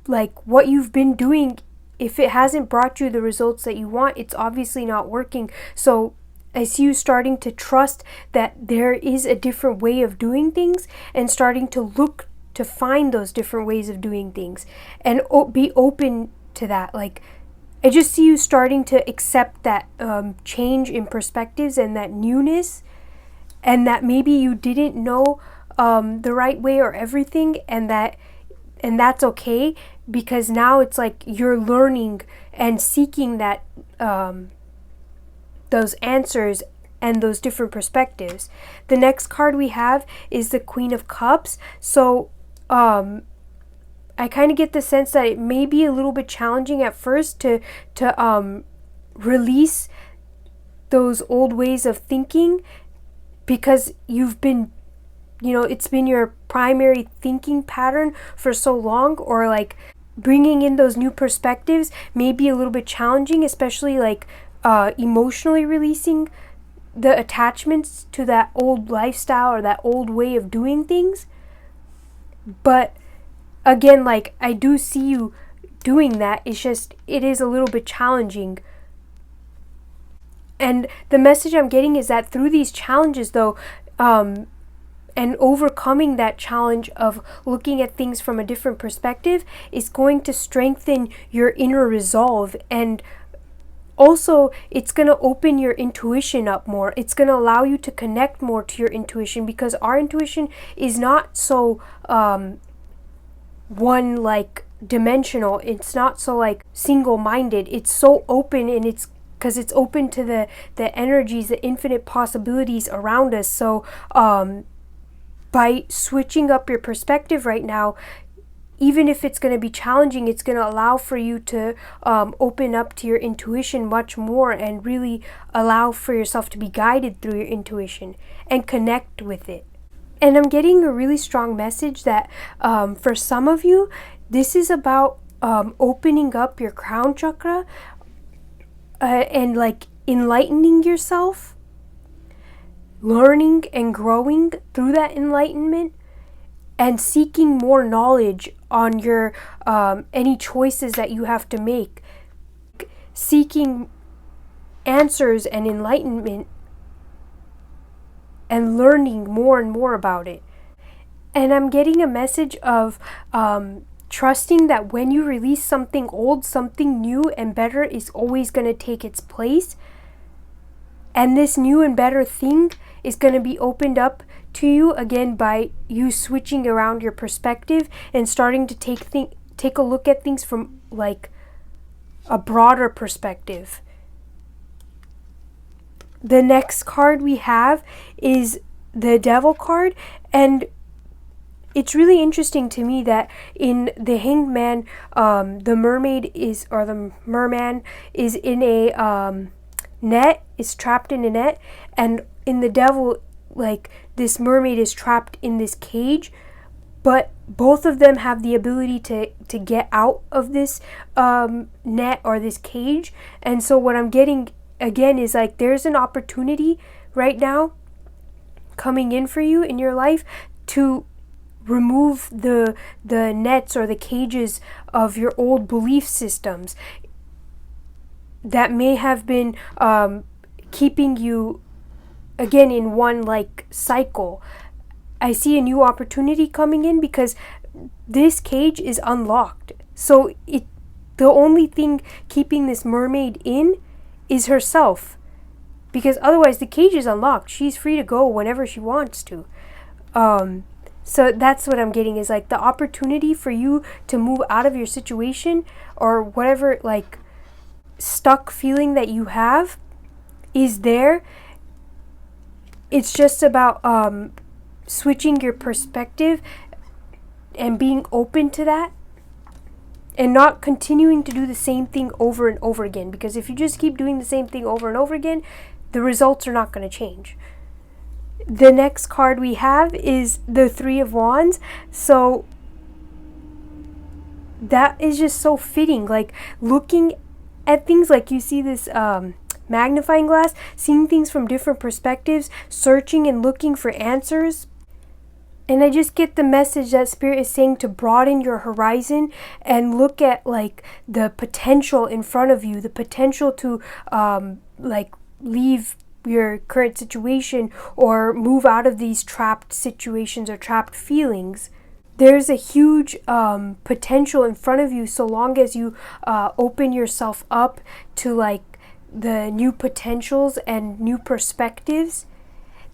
like what you've been doing, if it hasn't brought you the results that you want, it's obviously not working. So I see you starting to trust that there is a different way of doing things, and starting to look to find those different ways of doing things, and be open to that. Like, I just see you starting to accept that change in perspectives and that newness, and that maybe you didn't know the right way or everything, and that's okay, because now it's like you're learning and seeking that those answers and those different perspectives. The next card we have is the Queen of Cups. So I kind of get the sense that it may be a little bit challenging at first to release those old ways of thinking, because you've been, it's been your primary thinking pattern for so long, or like bringing in those new perspectives may be a little bit challenging, especially like emotionally releasing the attachments to that old lifestyle or that old way of doing things. But again, like, I do see you doing that. It's just, it is a little bit challenging. And the message I'm getting is that through these challenges, though, and overcoming that challenge of looking at things from a different perspective is going to strengthen your inner resolve. And also, it's going to open your intuition up more. It's going to allow you to connect more to your intuition, because our intuition is not so one like dimensional. It's not so like single-minded. It's so open, and it's because it's open to the energies, the infinite possibilities around us. So by switching up your perspective right now, even if it's going to be challenging, it's going to allow for you to open up to your intuition much more, and really allow for yourself to be guided through your intuition and connect with it. And I'm getting a really strong message that for some of you, this is about opening up your crown chakra and like enlightening yourself, learning and growing through that enlightenment, and seeking more knowledge on your any choices that you have to make, seeking answers and enlightenment, and learning more and more about it. And I'm getting a message of trusting that when you release something old, something new and better is always going to take its place. And this new and better thing is going to be opened up to you again by you switching around your perspective and starting to take a look at things from like a broader perspective. The next card we have is the Devil card, and it's really interesting to me that in the Hanged Man, the merman is in a net, is trapped in a net, and in the Devil, like, this mermaid is trapped in this cage, but both of them have the ability to get out of this net or this cage. And so what I'm getting again is like there's an opportunity right now coming in for you in your life to remove the nets or the cages of your old belief systems that may have been keeping you again in one like cycle. I see a new opportunity coming in because this cage is unlocked. So the only thing keeping this mermaid in is herself, because otherwise the cage is unlocked. She's free to go whenever she wants to. So that's what I'm getting, is like the opportunity for you to move out of your situation or whatever like stuck feeling that you have is there. It's just about switching your perspective and being open to that, and not continuing to do the same thing over and over again, because if you just keep doing the same thing over and over again, the results are not going to change. The next card we have is the Three of Wands. So that is just so fitting, like looking at things, like you see this magnifying glass, seeing things from different perspectives, searching and looking for answers. And I just get the message that Spirit is saying to broaden your horizon and look at like the potential in front of you, the potential to like leave your current situation or move out of these trapped situations or trapped feelings. There's a huge potential in front of you so long as you open yourself up to like the new potentials and new perspectives.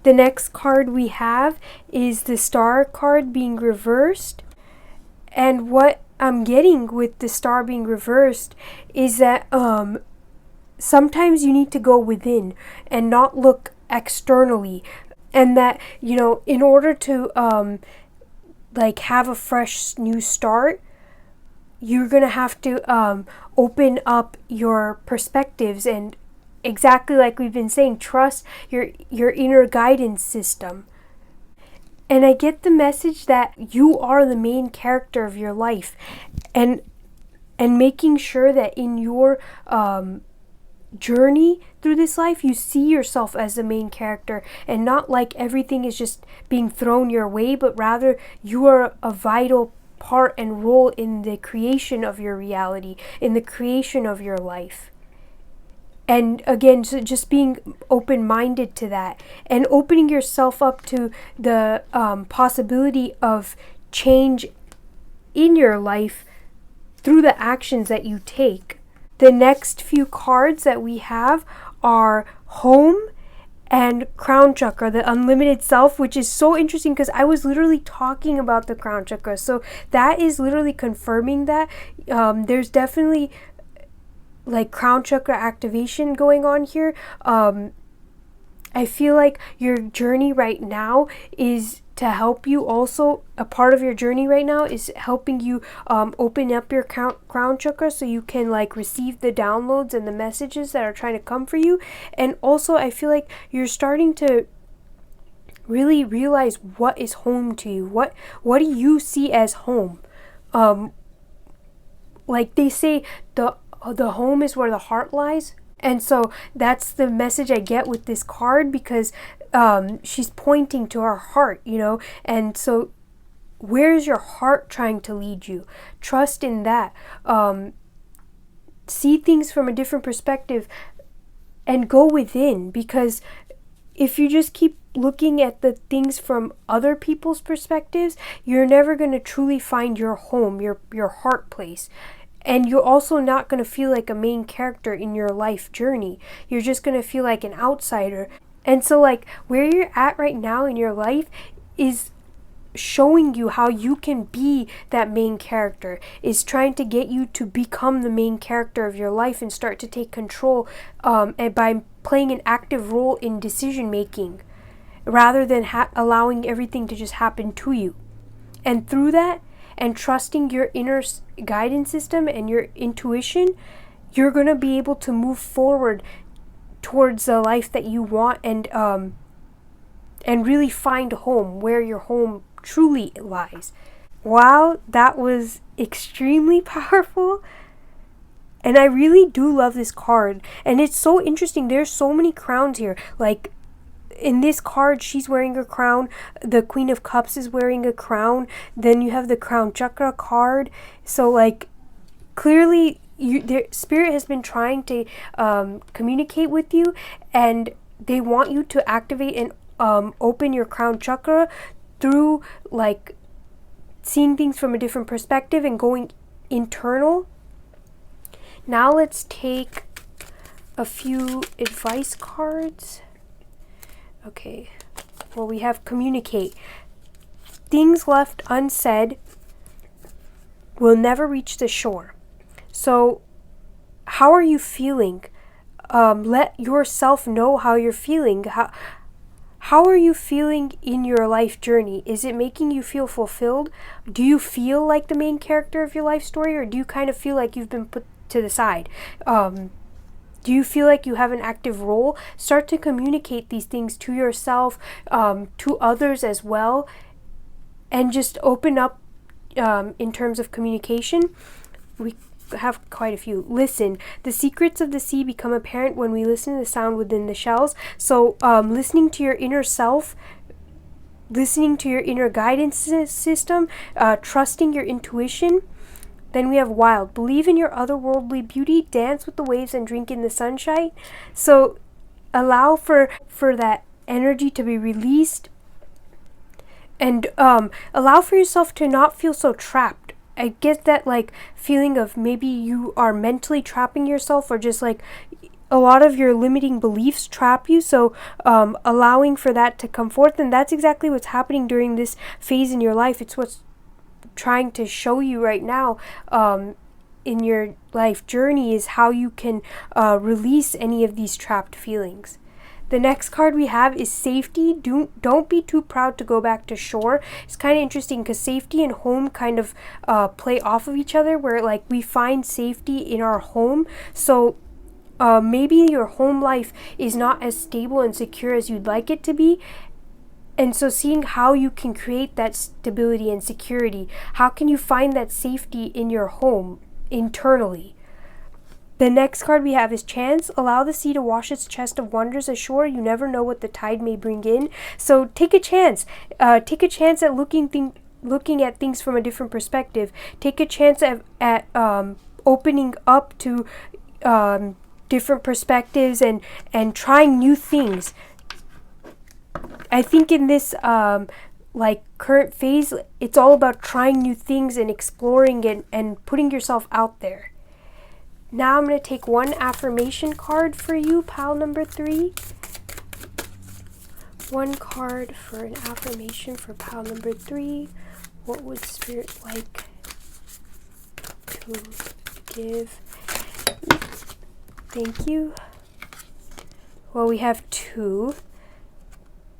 The next card we have is the Star card being reversed. And what I'm getting with the Star being reversed is that sometimes you need to go within and not look externally. And that, you know, in order to like have a fresh new start, you're going to have to open up your perspectives and exactly like we've been saying, trust your inner guidance system. And I get the message that you are the main character of your life, and making sure that in your journey through this life you see yourself as the main character and not like everything is just being thrown your way, but rather you are a vital part and role in the creation of your reality, in the creation of your life. And again, so just being open-minded to that and opening yourself up to the possibility of change in your life through the actions that you take. The next few cards that we have are Home and Crown Chakra, the Unlimited Self, which is so interesting because I was literally talking about the Crown Chakra. So that is literally confirming that there's definitely like Crown Chakra activation going on here. I feel like your journey right now is to help you also, a part of your journey right now is helping you open up your crown chakra so you can like receive the downloads and the messages that are trying to come for you. And also I feel like you're starting to really realize what is home to you. What do you see as home? Like they say, the home is where the heart lies. And so that's the message I get with this card, because she's pointing to her heart, you know. And so where is your heart trying to lead you? Trust in that. See things from a different perspective and go within, because if you just keep looking at the things from other people's perspectives, you're never going to truly find your home, your heart place. And you're also not going to feel like a main character in your life journey. You're just going to feel like an outsider. And so like where you're at right now in your life is showing you how you can be that main character, is trying to get you to become the main character of your life and start to take control and by playing an active role in decision making rather than allowing everything to just happen to you. And through that, and trusting your inner guidance system and your intuition, you're going to be able to move forward towards the life that you want, and really find home, where your home truly lies. Wow, that was extremely powerful. And I really do love this card. And it's so interesting. There's so many crowns here. Like, in this card, she's wearing a crown. The Queen of Cups is wearing a crown. Then you have the Crown Chakra card. So, like, clearly, Spirit has been trying to communicate with you, and they want you to activate and open your Crown Chakra through, like, seeing things from a different perspective and going internal. Now let's take a few advice cards. Okay, well, we have Communicate. Things left unsaid will never reach the shore. So, how are you feeling? Let yourself know how you're feeling. How are you feeling in your life journey? Is it making you feel fulfilled? Do you feel like the main character of your life story, or do you kind of feel like you've been put to the side? Do you feel like you have an active role? Start to communicate these things to yourself, to others as well, and just open up in terms of communication. We have quite a few. Listen. The secrets of the sea become apparent when we listen to the sound within the shells. So listening to your inner self listening to your inner guidance system, trusting your intuition. Then we have wild. Believe in your otherworldly beauty, dance with the waves and drink in the sunshine. So allow for that energy to be released, and allow for yourself to not feel so trapped. I get that like feeling of maybe you are mentally trapping yourself, or just like a lot of your limiting beliefs trap you. So allowing for that to come forth, and that's exactly what's happening during this phase in your life. It's what's trying to show you right now in your life journey, is how you can release any of these trapped feelings. The next card we have is safety. Don't be too proud to go back to shore. It's kind of interesting because safety and home kind of play off of each other, where like we find safety in our home. So maybe your home life is not as stable and secure as you'd like it to be. And so seeing how you can create that stability and security, how can you find that safety in your home internally? The next card we have is chance. Allow the sea to wash its chest of wonders ashore. You never know what the tide may bring in. So take a chance. Take a chance at looking at things from a different perspective. Take a chance at opening up to different perspectives and trying new things. I think in this like current phase, it's all about trying new things and exploring and putting yourself out there. Now I'm going to take one affirmation card for you, pile number 3. One card for an affirmation for pile number 3. What would Spirit like to give? Thank you. Well, we have 2.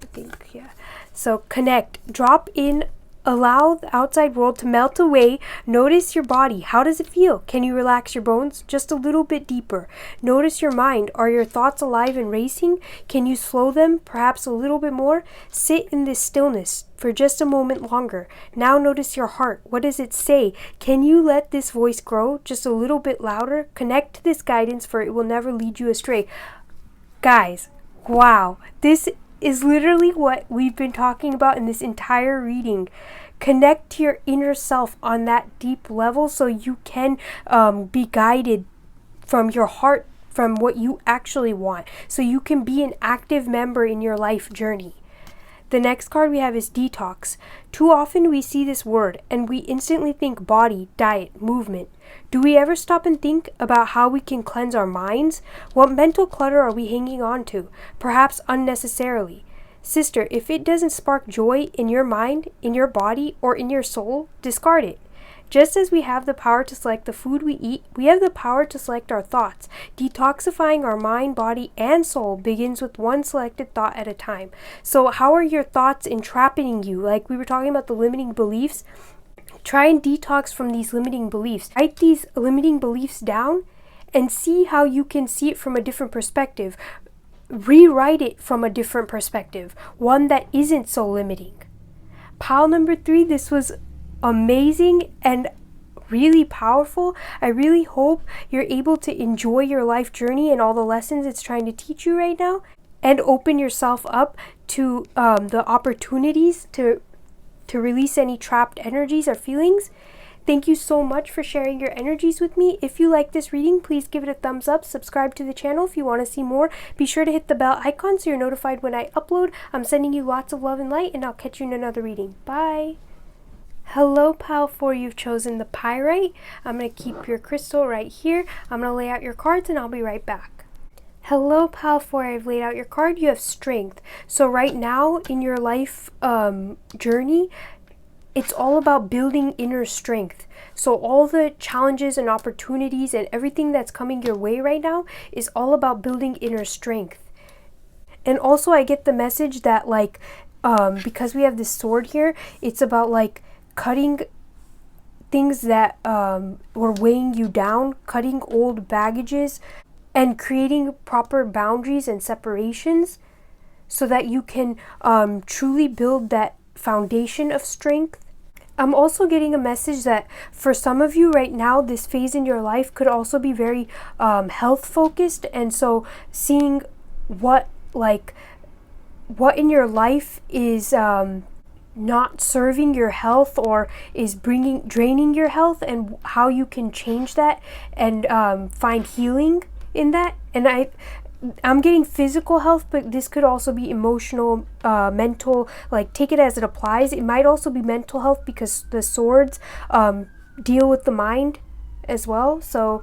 I think, yeah. So connect. Drop in. Allow the outside world to melt away. Notice your body. How does it feel? Can you relax your bones just a little bit deeper? Notice your mind. Are your thoughts alive and racing? Can you slow them perhaps a little bit more? Sit in this stillness for just a moment longer. Now notice your heart. What does it say? Can you let this voice grow just a little bit louder? Connect to this guidance, for it will never lead you astray. Guys, wow. This is literally what we've been talking about in this entire reading. Connect to your inner self on that deep level, so you can be guided from your heart, from what you actually want, so you can be an active member in your life journey. The next card we have is detox. Too often we see this word and we instantly think body, diet, movement. Do we ever stop and think about how we can cleanse our minds? What mental clutter are we hanging on to, perhaps unnecessarily? Sister, if it doesn't spark joy in your mind, in your body, or in your soul, discard it. Just as we have the power to select the food we eat, we have the power to select our thoughts. Detoxifying our mind, body, and soul begins with one selected thought at a time. So how are your thoughts entrapping you? Like we were talking about the limiting beliefs. Try and detox from these limiting beliefs. Write these limiting beliefs down and see how you can see it from a different perspective. Rewrite it from a different perspective, one that isn't so limiting. Pile number 3, this was amazing and really powerful. I really hope you're able to enjoy your life journey and all the lessons it's trying to teach you right now, and open yourself up to the opportunities to release any trapped energies or feelings. Thank you so much for sharing your energies with me. If you like this reading, please give it a thumbs up. Subscribe to the channel if you want to see more. Be sure to hit the bell icon so you're notified when I upload. I'm sending you lots of love and light, and I'll catch you in another reading. Bye. Hello, Pile 4. You've chosen the Pyrite. I'm going to keep your crystal right here. I'm going to lay out your cards, and I'll be right back. Hello, Pile 4. I've laid out your card. You have strength. So right now in your life journey, it's all about building inner strength. So all the challenges and opportunities and everything that's coming your way right now is all about building inner strength. And also I get the message that like, because we have this sword here, it's about like cutting things that were weighing you down, cutting old baggages, and creating proper boundaries and separations so that you can truly build that foundation of strength. I'm also getting a message that for some of you right now, this phase in your life could also be very health focused, and so seeing what in your life is not serving your health or is draining your health, and how you can change that and find healing in that. And I'm getting physical health, but this could also be emotional, mental, like take it as it applies. It might also be mental health because the swords deal with the mind as well. So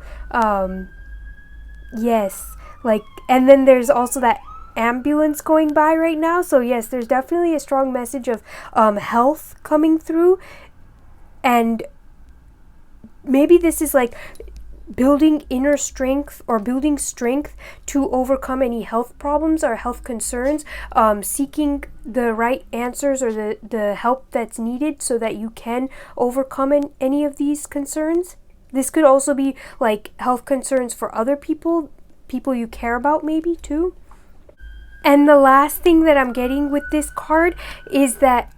yes, like, and then there's also that ambulance going by right now. So yes, there's definitely a strong message of health coming through, and maybe this is like building inner strength or building strength to overcome any health problems or health concerns, seeking the right answers or the help that's needed so that you can overcome any of these concerns. This could also be like health concerns for other people you care about maybe too. And the last thing that I'm getting with this card is that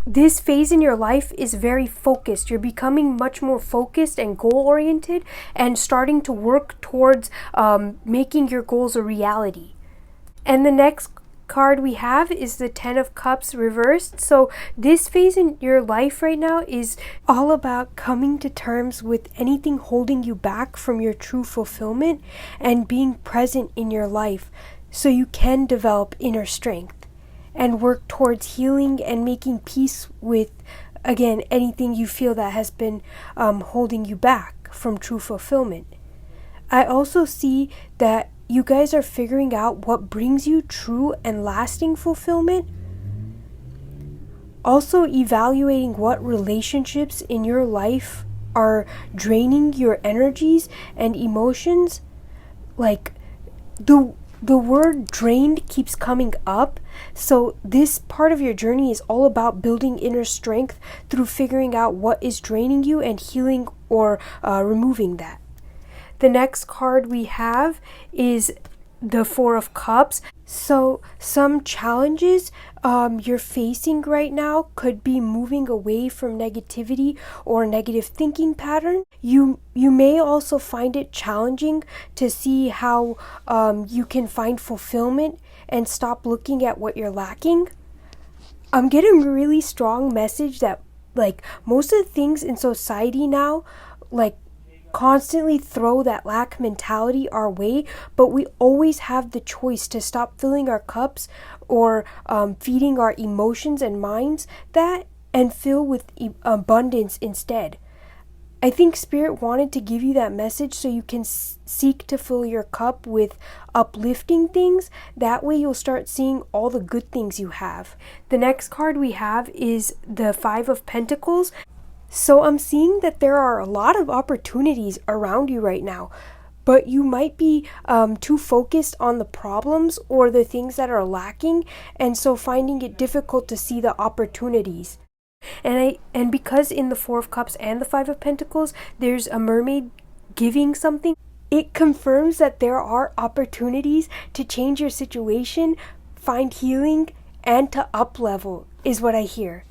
this phase in your life is very focused. You're becoming much more focused and goal-oriented and starting to work towards making your goals a reality. And the next card we have is the Ten of Cups reversed. So this phase in your life right now is all about coming to terms with anything holding you back from your true fulfillment and being present in your life so you can develop inner strength and work towards healing and making peace with, again, anything you feel that has been holding you back from true fulfillment. I also see that you guys are figuring out what brings you true and lasting fulfillment. Also evaluating what relationships in your life are draining your energies and emotions. Like the word drained keeps coming up. So this part of your journey is all about building inner strength through figuring out what is draining you and healing or removing that. The next card we have is the Four of Cups. So some challenges you're facing right now could be moving away from negativity or negative thinking pattern. You may also find it challenging to see how you can find fulfillment and stop looking at what you're lacking. I'm getting a really strong message that like most of the things in society now, like, constantly throw that lack mentality our way, but we always have the choice to stop filling our cups or feeding our emotions and minds that and fill with abundance instead. I think Spirit wanted to give you that message so you can seek to fill your cup with uplifting things. That way you'll start seeing all the good things you have. The next card we have is the Five of Pentacles. So I'm seeing that there are a lot of opportunities around you right now, but you might be too focused on the problems or the things that are lacking, and so finding it difficult to see the opportunities. And because in the Four of Cups and the Five of Pentacles, there's a mermaid giving something, it confirms that there are opportunities to change your situation, find healing, and to up-level, is what I hear.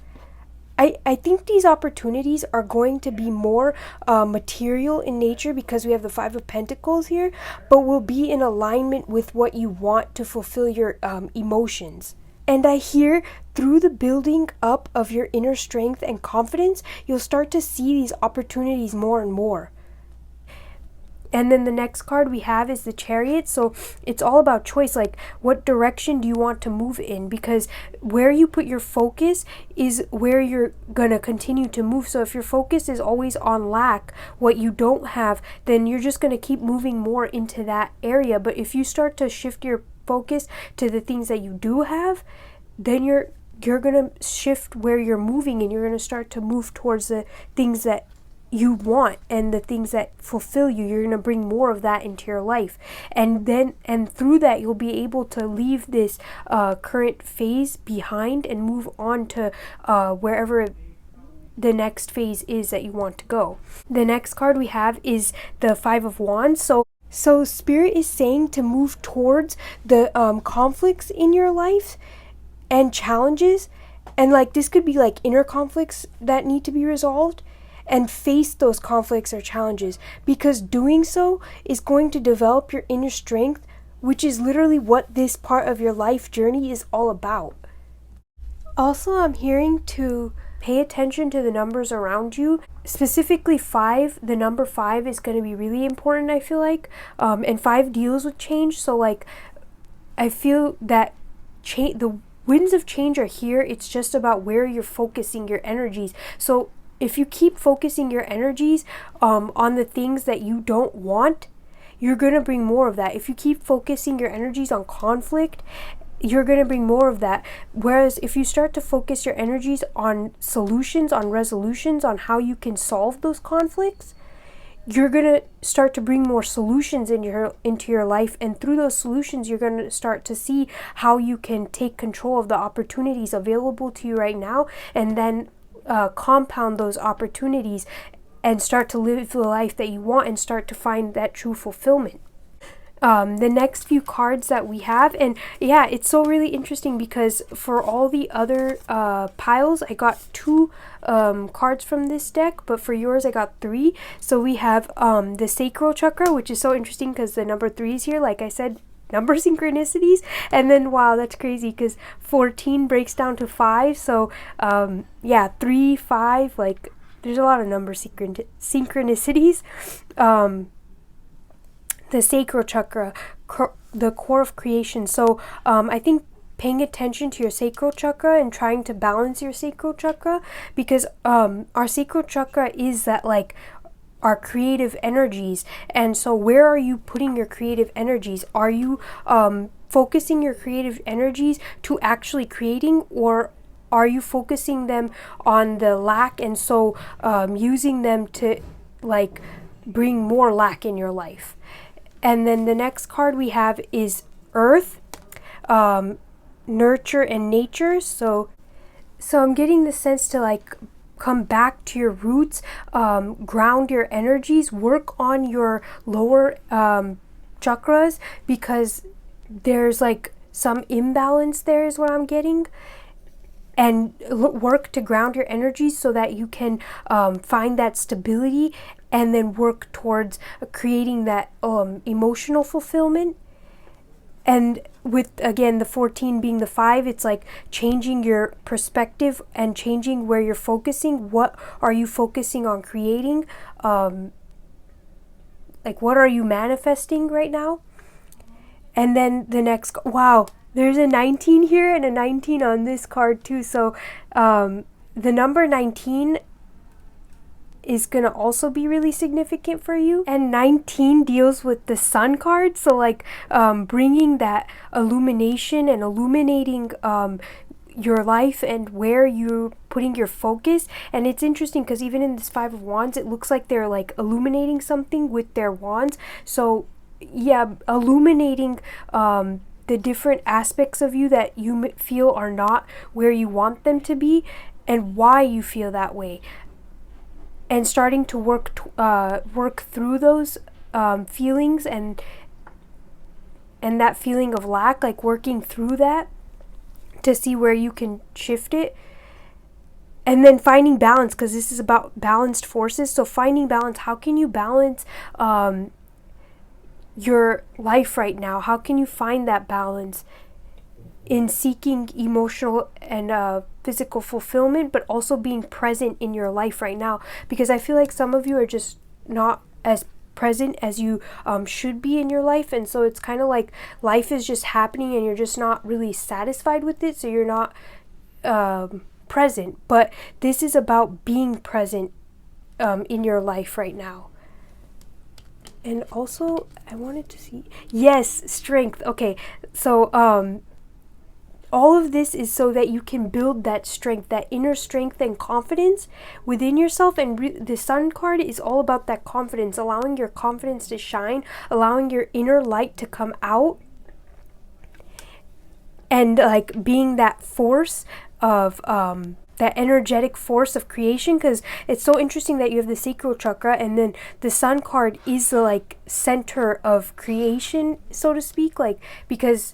I think these opportunities are going to be more material in nature because we have the Five of Pentacles here, but will be in alignment with what you want to fulfill your emotions. And I hear through the building up of your inner strength and confidence, you'll start to see these opportunities more and more. And then the next card we have is the Chariot. So it's all about choice. Like, what direction do you want to move in? Because where you put your focus is where you're going to continue to move. So if your focus is always on lack, what you don't have, then you're just going to keep moving more into that area. But if you start to shift your focus to the things that you do have, then you're going to shift where you're moving, and you're going to start to move towards the things that you want and the things that fulfill you. You're going to bring more of that into your life, and through that you'll be able to leave this current phase behind and move on to wherever the next phase is that you want to go. The next card we have is the Five of Wands. So Spirit is saying to move towards the conflicts in your life and challenges, and like this could be like inner conflicts that need to be resolved, and face those conflicts or challenges, because doing so is going to develop your inner strength, which is literally what this part of your life journey is all about. Also, I'm hearing to pay attention to the numbers around you. Specifically 5, the number 5 is going to be really important, I feel like. And 5 deals with change. So like, I feel that the winds of change are here. It's just about where you're focusing your energies. So if you keep focusing your energies on the things that you don't want, you're going to bring more of that. If you keep focusing your energies on conflict, you're going to bring more of that. Whereas if you start to focus your energies on solutions, on resolutions, on how you can solve those conflicts, you're going to start to bring more solutions into your life. And through those solutions, you're going to start to see how you can take control of the opportunities available to you right now, and then compound those opportunities and start to live the life that you want and start to find that true fulfillment. The next few cards that we have, and yeah, it's so really interesting because for all the other piles, I got 2 cards from this deck, but for yours I got 3. So we have the sacral chakra, which is so interesting because the number 3 is here, like I said, number synchronicities. And then wow, that's crazy because 14 breaks down to 5. So yeah, 3, 5, like there's a lot of number synchronicities. The sacral chakra, the core of creation. So I think paying attention to your sacral chakra and trying to balance your sacral chakra, because our sacral chakra is that like our creative energies. And so where are you putting your creative energies? Are you focusing your creative energies to actually creating, or are you focusing them on the lack, and so using them to like bring more lack in your life? And then the next card we have is Earth, Nurture and Nature. So I'm getting the sense to like come back to your roots, ground your energies, work on your lower chakras, because there's like some imbalance there is what I'm getting. And work to ground your energies so that you can find that stability, and then work towards creating that emotional fulfillment. And with, again, the 14 being the 5, it's like changing your perspective and changing where you're focusing. What are you focusing on creating? Like, what are you manifesting right now? And then the next, wow, there's a 19 here and a 19 on this card too. So the number 19 is going to also be really significant for you. And 19 deals with the sun card. So like bringing that illumination and illuminating your life and where you're putting your focus. And it's interesting because even in this 5 of Wands, it looks like they're like illuminating something with their wands. So yeah, illuminating the different aspects of you that you feel are not where you want them to be, and why you feel that way, and starting to work through those feelings and that feeling of lack, like working through that to see where you can shift it. And then finding balance, because this is about balanced forces. So finding balance, how can you balance your life right now? How can you find that balance in seeking emotional and physical fulfillment, but also being present in your life right now? Because I feel like some of you are just not as present as you should be in your life, and so it's kind of like life is just happening and you're just not really satisfied with it, so you're not present. But this is about being present in your life right now. And also, I wanted to see, yes, strength. Okay, so all of this is so that you can build that strength, that inner strength and confidence within yourself. And the sun card is all about that confidence, allowing your confidence to shine, allowing your inner light to come out, and like being that force of that energetic force of creation. Because it's so interesting that you have the sacral chakra, and then the sun card is the like center of creation, so to speak, like because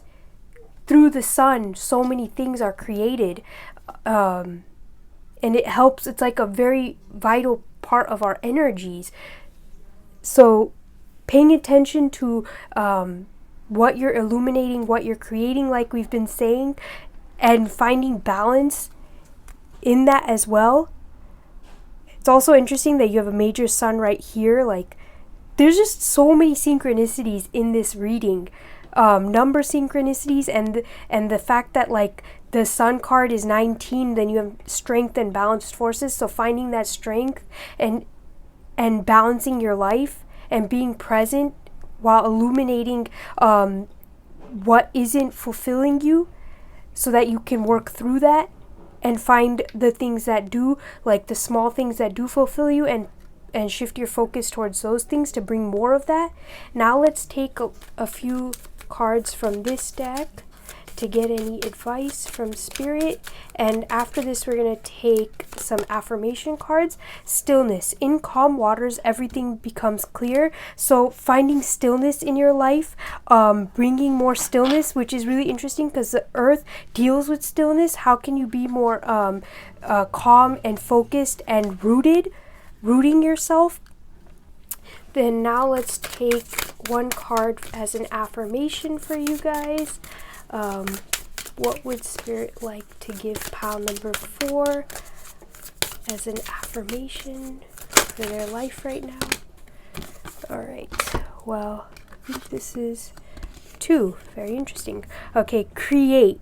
through the sun so many things are created, and it helps. It's like a very vital part of our energies. So paying attention to what you're illuminating, what you're creating, like we've been saying, and finding balance in that as well. It's also interesting that you have a major sun right here. Like, there's just so many synchronicities in this reading. Number synchronicities, and the fact that like the sun card is 19, then you have strength and balanced forces. So finding that strength and balancing your life and being present while illuminating what isn't fulfilling you, so that you can work through that and find the things that do, like the small things that do fulfill you, and shift your focus towards those things to bring more of that. Now let's take a few cards from this deck to get any advice from Spirit. And after this, we're going to take some affirmation cards. Stillness. In calm waters, everything becomes clear. So finding stillness in your life, bringing more stillness, which is really interesting because the earth deals with stillness. How can you be more calm and focused and rooting yourself? Then now let's take one card as an affirmation for you guys. What would Spirit like to give pile number 4 as an affirmation for their life right now? Alright, well, I think this is 2. Very interesting. Okay, create.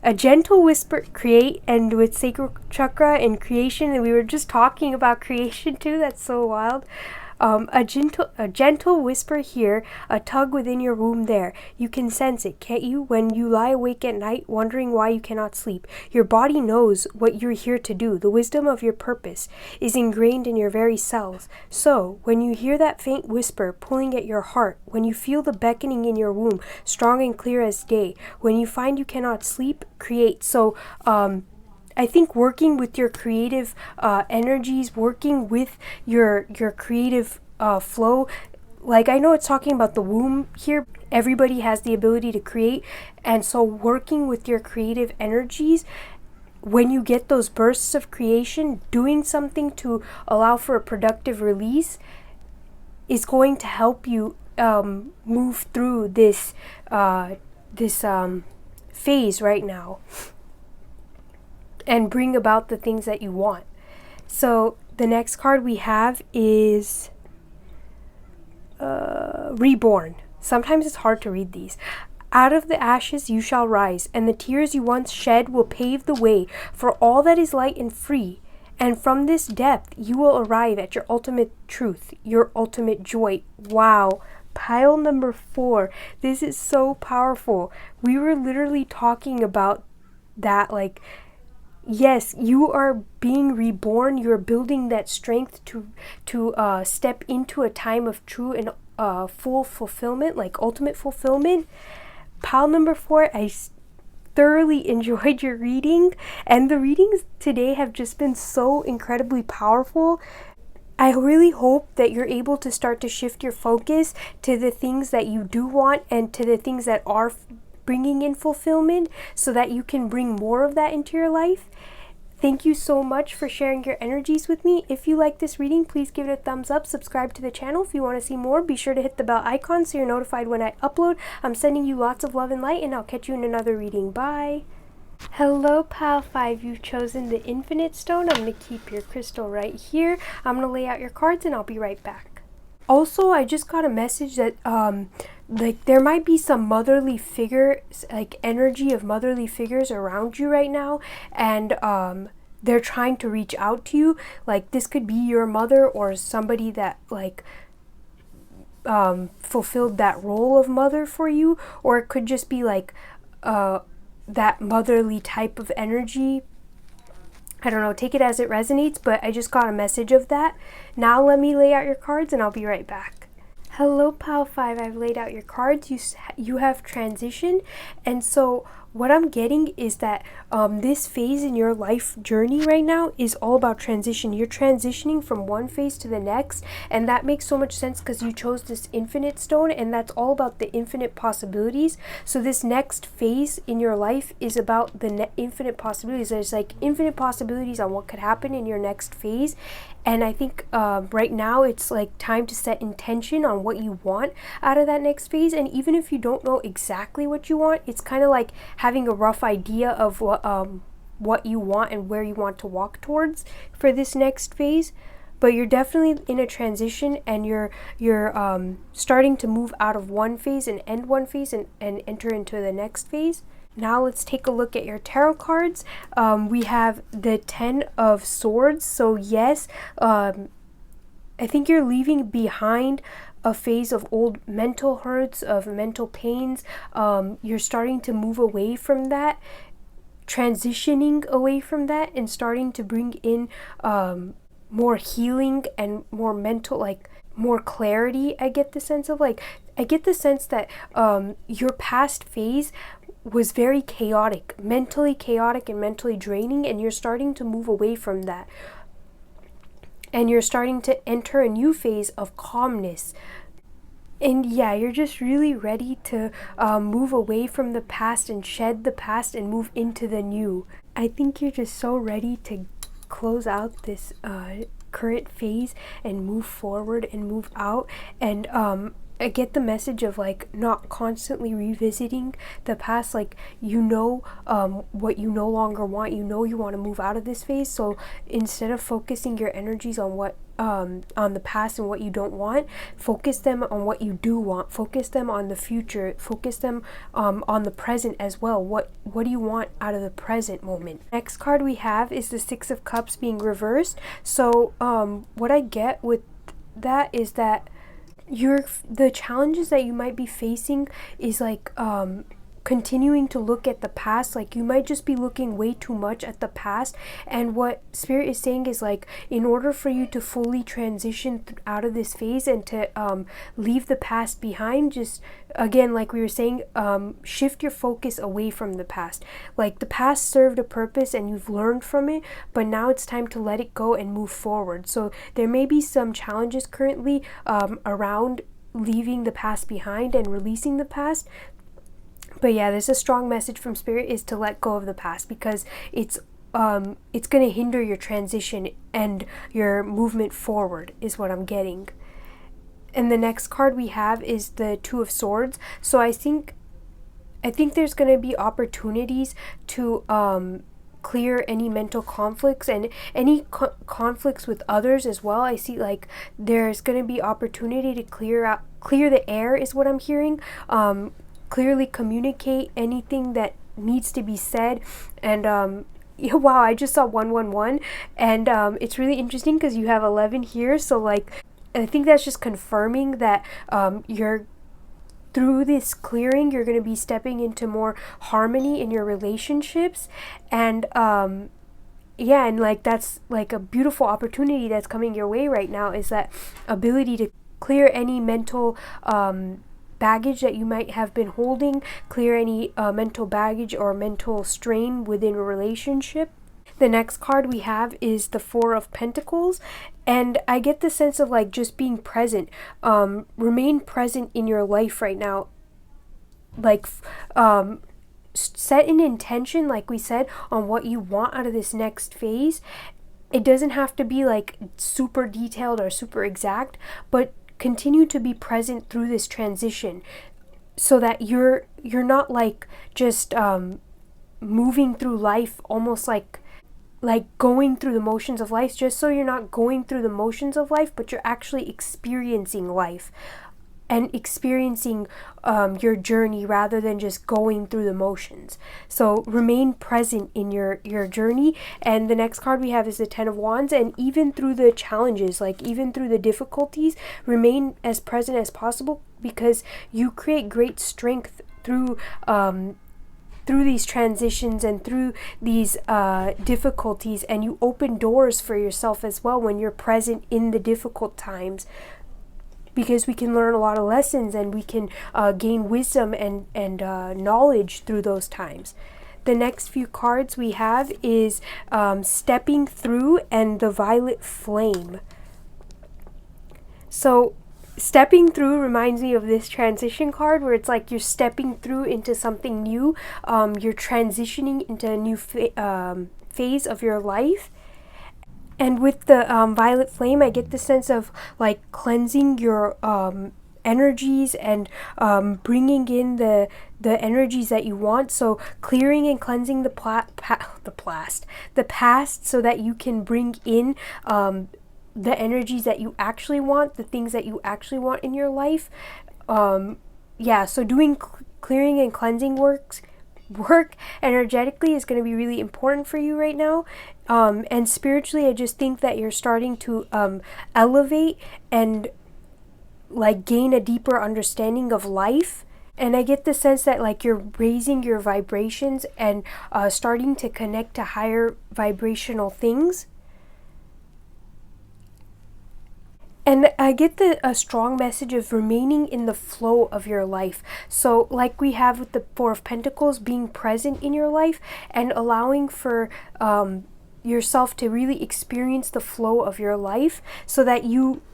A gentle whisper, create, and with sacral chakra and creation, and we were just talking about creation too. That's so wild. A gentle whisper here, a tug within your womb there. You can sense it, can't you? When you lie awake at night, wondering why you cannot sleep. Your body knows what you're here to do. The wisdom of your purpose is ingrained in your very cells. So, when you hear that faint whisper pulling at your heart, when you feel the beckoning in your womb, strong and clear as day, when you find you cannot sleep, create. So, I think working with your creative energies, working with your creative flow, like I know it's talking about the womb here. Everybody has the ability to create, and so working with your creative energies, when you get those bursts of creation, doing something to allow for a productive release is going to help you move through this phase right now and bring about the things that you want. So the next card we have is Reborn. Sometimes it's hard to read these. Out of the ashes you shall rise, and the tears you once shed will pave the way for all that is light and free. And from this depth you will arrive at your ultimate truth, your ultimate joy. Wow. Pile number 4. This is so powerful. We were literally talking about that, like, yes, you are being reborn. You're building that strength to step into a time of true and full fulfillment, like ultimate fulfillment. Pile number 4, I thoroughly enjoyed your reading, and the readings today have just been so incredibly powerful. I really hope that you're able to start to shift your focus to the things that you do want and to the things that are bringing in fulfillment, so that you can bring more of that into your life. Thank you so much for sharing your energies with me. If you like this reading, please give it a thumbs up. Subscribe to the channel if you want to see more. Be sure to hit the bell icon so you're notified when I upload. I'm sending you lots of love and light, and I'll catch you in another reading. Bye. Hello, Pile 5. You've chosen the Infinite Stone. I'm going to keep your crystal right here. I'm going to lay out your cards, and I'll be right back. Also, I just got a message that like there might be some motherly figures, like energy of motherly figures around you right now, and they're trying to reach out to you. Like, this could be your mother or somebody that like fulfilled that role of mother for you, or it could just be like that motherly type of energy. I don't know, take it as it resonates, but I just got a message of that. Now let me lay out your cards and I'll be right back. Hello, Pile 5. I've laid out your cards. You have transition, and so what I'm getting is that this phase in your life journey right now is all about transition. You're transitioning from one phase to the next, and that makes so much sense because you chose this Infinite Stone, and that's all about the infinite possibilities. So this next phase in your life is about the infinite possibilities. There's like infinite possibilities on what could happen in your next phase. And I think right now it's like time to set intention on what you want out of that next phase. And even if you don't know exactly what you want, it's kind of like having a rough idea of what you want and where you want to walk towards for this next phase. But you're definitely in a transition, and you're starting to move out of one phase and end one phase and enter into the next phase. Now let's take a look at your tarot cards. We have the 10 of Swords. So yes, I think you're leaving behind a phase of old mental hurts, of mental pains. You're starting to move away from that, transitioning away from that, and starting to bring in more healing and more mental, like more clarity. I get the sense that your past phase was very chaotic, mentally chaotic and mentally draining, and you're starting to move away from that. And you're starting to enter a new phase of calmness. And yeah, you're just really ready to move away from the past and shed the past and move into the new. I think you're just so ready to close out this current phase and move forward and move out. And I get the message of like not constantly revisiting the past, like what you no longer want. You want to move out of this phase, so instead of focusing your energies on what on the past and what you don't want, focus them on what you do want. Focus them on the future. Focus them on the present as well. What do you want out of the present moment? Next card we have is the Six of Cups being reversed. So what I get with that is that the challenges that you might be facing is like continuing to look at the past. Like you might just be looking way too much at the past, and what Spirit is saying is like, in order for you to fully transition out of this phase and to leave the past behind, just again, like we were saying, shift your focus away from the past. Like the past served a purpose and you've learned from it, but now it's time to let it go and move forward. So there may be some challenges currently around leaving the past behind and releasing the past. But yeah, there's a strong message from Spirit is to let go of the past, because it's going to hinder your transition and your movement forward, is what I'm getting. And the next card we have is the Two of Swords. So I think there's going to be opportunities to clear any mental conflicts and any conflicts with others as well. I see like there's going to be opportunity to clear the air, is what I'm hearing. Clearly communicate anything that needs to be said. And wow, I just saw 111, and it's really interesting because you have 11 here. So like I think that's just confirming that you're through this clearing, you're going to be stepping into more harmony in your relationships. And yeah, and like that's like a beautiful opportunity that's coming your way right now, is that ability to clear any mental baggage that you might have been holding, clear any mental baggage or mental strain within a relationship. The next card we have is the Four of Pentacles, and I get the sense of like just being present. Remain present in your life right now. Like set an intention, like we said, on what you want out of this next phase. It doesn't have to be like super detailed or super exact, but continue to be present through this transition, so that you're not like just moving through life almost like going through the motions of life, just so you're not going through the motions of life, but you're actually experiencing life and experiencing your journey rather than just going through the motions. So remain present in your journey. And the next card we have is the Ten of Wands, and even through the challenges, like even through the difficulties, remain as present as possible, because you create great strength through these transitions and through these difficulties, and you open doors for yourself as well when you're present in the difficult times, because we can learn a lot of lessons and we can gain wisdom and knowledge through those times. The next few cards we have is Stepping Through and the Violet Flame. So Stepping Through reminds me of this transition card, where it's like you're stepping through into something new. You're transitioning into a new phase of your life. And with the Violet Flame, I get the sense of like cleansing your energies and bringing in the energies that you want. So clearing and cleansing the past so that you can bring in the energies that you actually want, the things that you actually want in your life. So doing clearing and cleansing work energetically is going to be really important for you right now. And spiritually, I just think that you're starting to elevate and like gain a deeper understanding of life. And I get the sense that like you're raising your vibrations and starting to connect to higher vibrational things. And I get a strong message of remaining in the flow of your life. So like we have with the Four of Pentacles, being present in your life and allowing for yourself to really experience the flow of your life, so that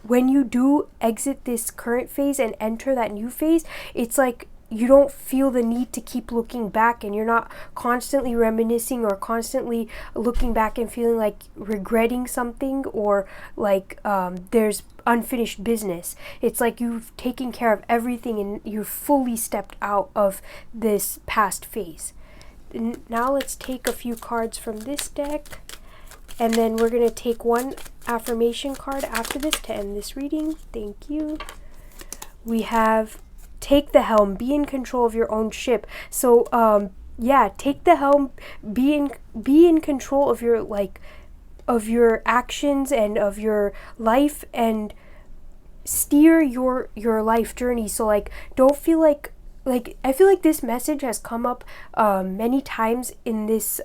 when you do exit this current phase and enter that new phase, it's like you don't feel the need to keep looking back, and you're not constantly reminiscing or constantly looking back and feeling like regretting something or like there's unfinished business. It's like you've taken care of everything and you've fully stepped out of this past phase. Now let's take a few cards from this deck, and then we're going to take one affirmation card after this to end this reading. Thank you. We have take the helm, be in control of your own ship. So take the helm, be in control of your of your actions and of your life, and steer your life journey. So like don't feel like I feel like this message has come up many times in this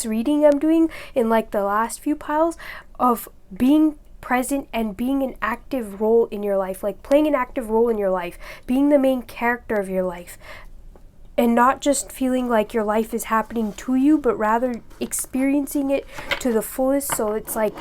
reading I'm doing in like the last few piles, of being present and being an active role in your life, like playing an active role in your life, being the main character of your life, and not just feeling like your life is happening to you, but rather experiencing it to the fullest. So it's like,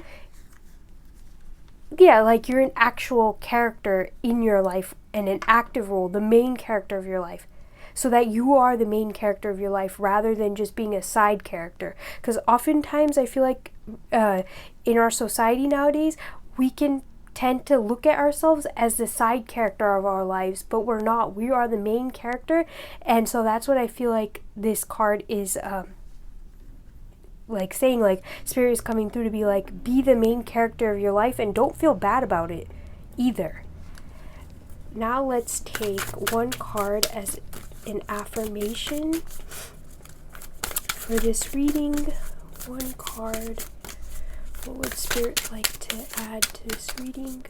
like you're an actual character in your life and an active role, the main character of your life, so that you are the main character of your life rather than just being a side character. Because oftentimes I feel like in our society nowadays, we can tend to look at ourselves as the side character of our lives, but we're not. We are the main character. And so that's what I feel like this card is like saying, like Spirit is coming through to be like, be the main character of your life and don't feel bad about it either. Now let's take one card as an affirmation for this reading. One card. What would Spirit like to add to this reading?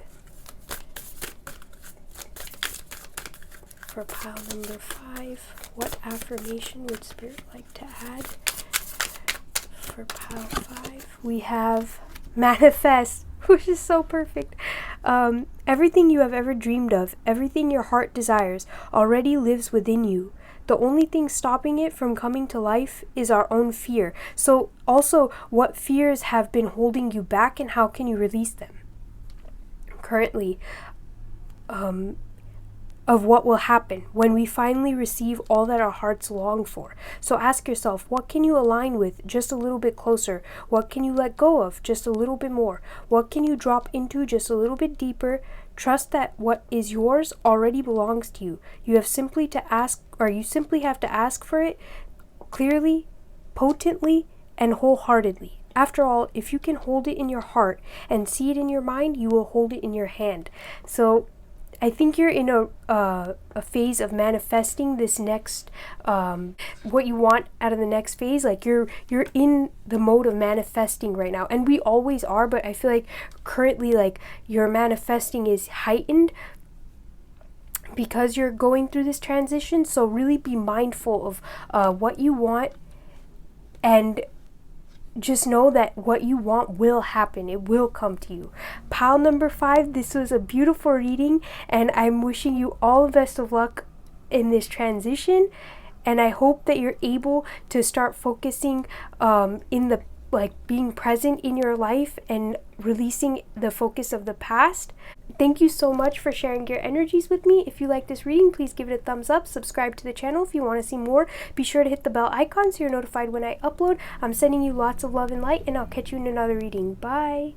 For pile number 5, what affirmation would Spirit like to add? For pile 5, we have manifest, which is so perfect. Everything you have ever dreamed of, everything your heart desires, already lives within you. The only thing stopping it from coming to life is our own fear. So also, what fears have been holding you back and how can you release them? Currently, of what will happen when we finally receive all that our hearts long for. So ask yourself, what can you align with just a little bit closer? What can you let go of just a little bit more? What can you drop into just a little bit deeper? Trust that what is yours already belongs to you. You simply have to ask for it clearly, potently, and wholeheartedly. After all, if you can hold it in your heart and see it in your mind, you will hold it in your hand. So I think you're in a phase of manifesting this next, what you want out of the next phase. Like you're in the mode of manifesting right now, and we always are, but I feel like currently like your manifesting is heightened because you're going through this transition. So really be mindful of what you want, and just know that what you want will happen. It will come to you. Pile number 5, this was a beautiful reading, and I'm wishing you all the best of luck in this transition. And I hope that you're able to start focusing in the being present in your life and releasing the focus of the past. Thank you so much for sharing your energies with me. If you like this reading, please give it a thumbs up. Subscribe to the channel if you want to see more. Be sure to hit the bell icon so you're notified when I upload. I'm sending you lots of love and light, and I'll catch you in another reading. Bye.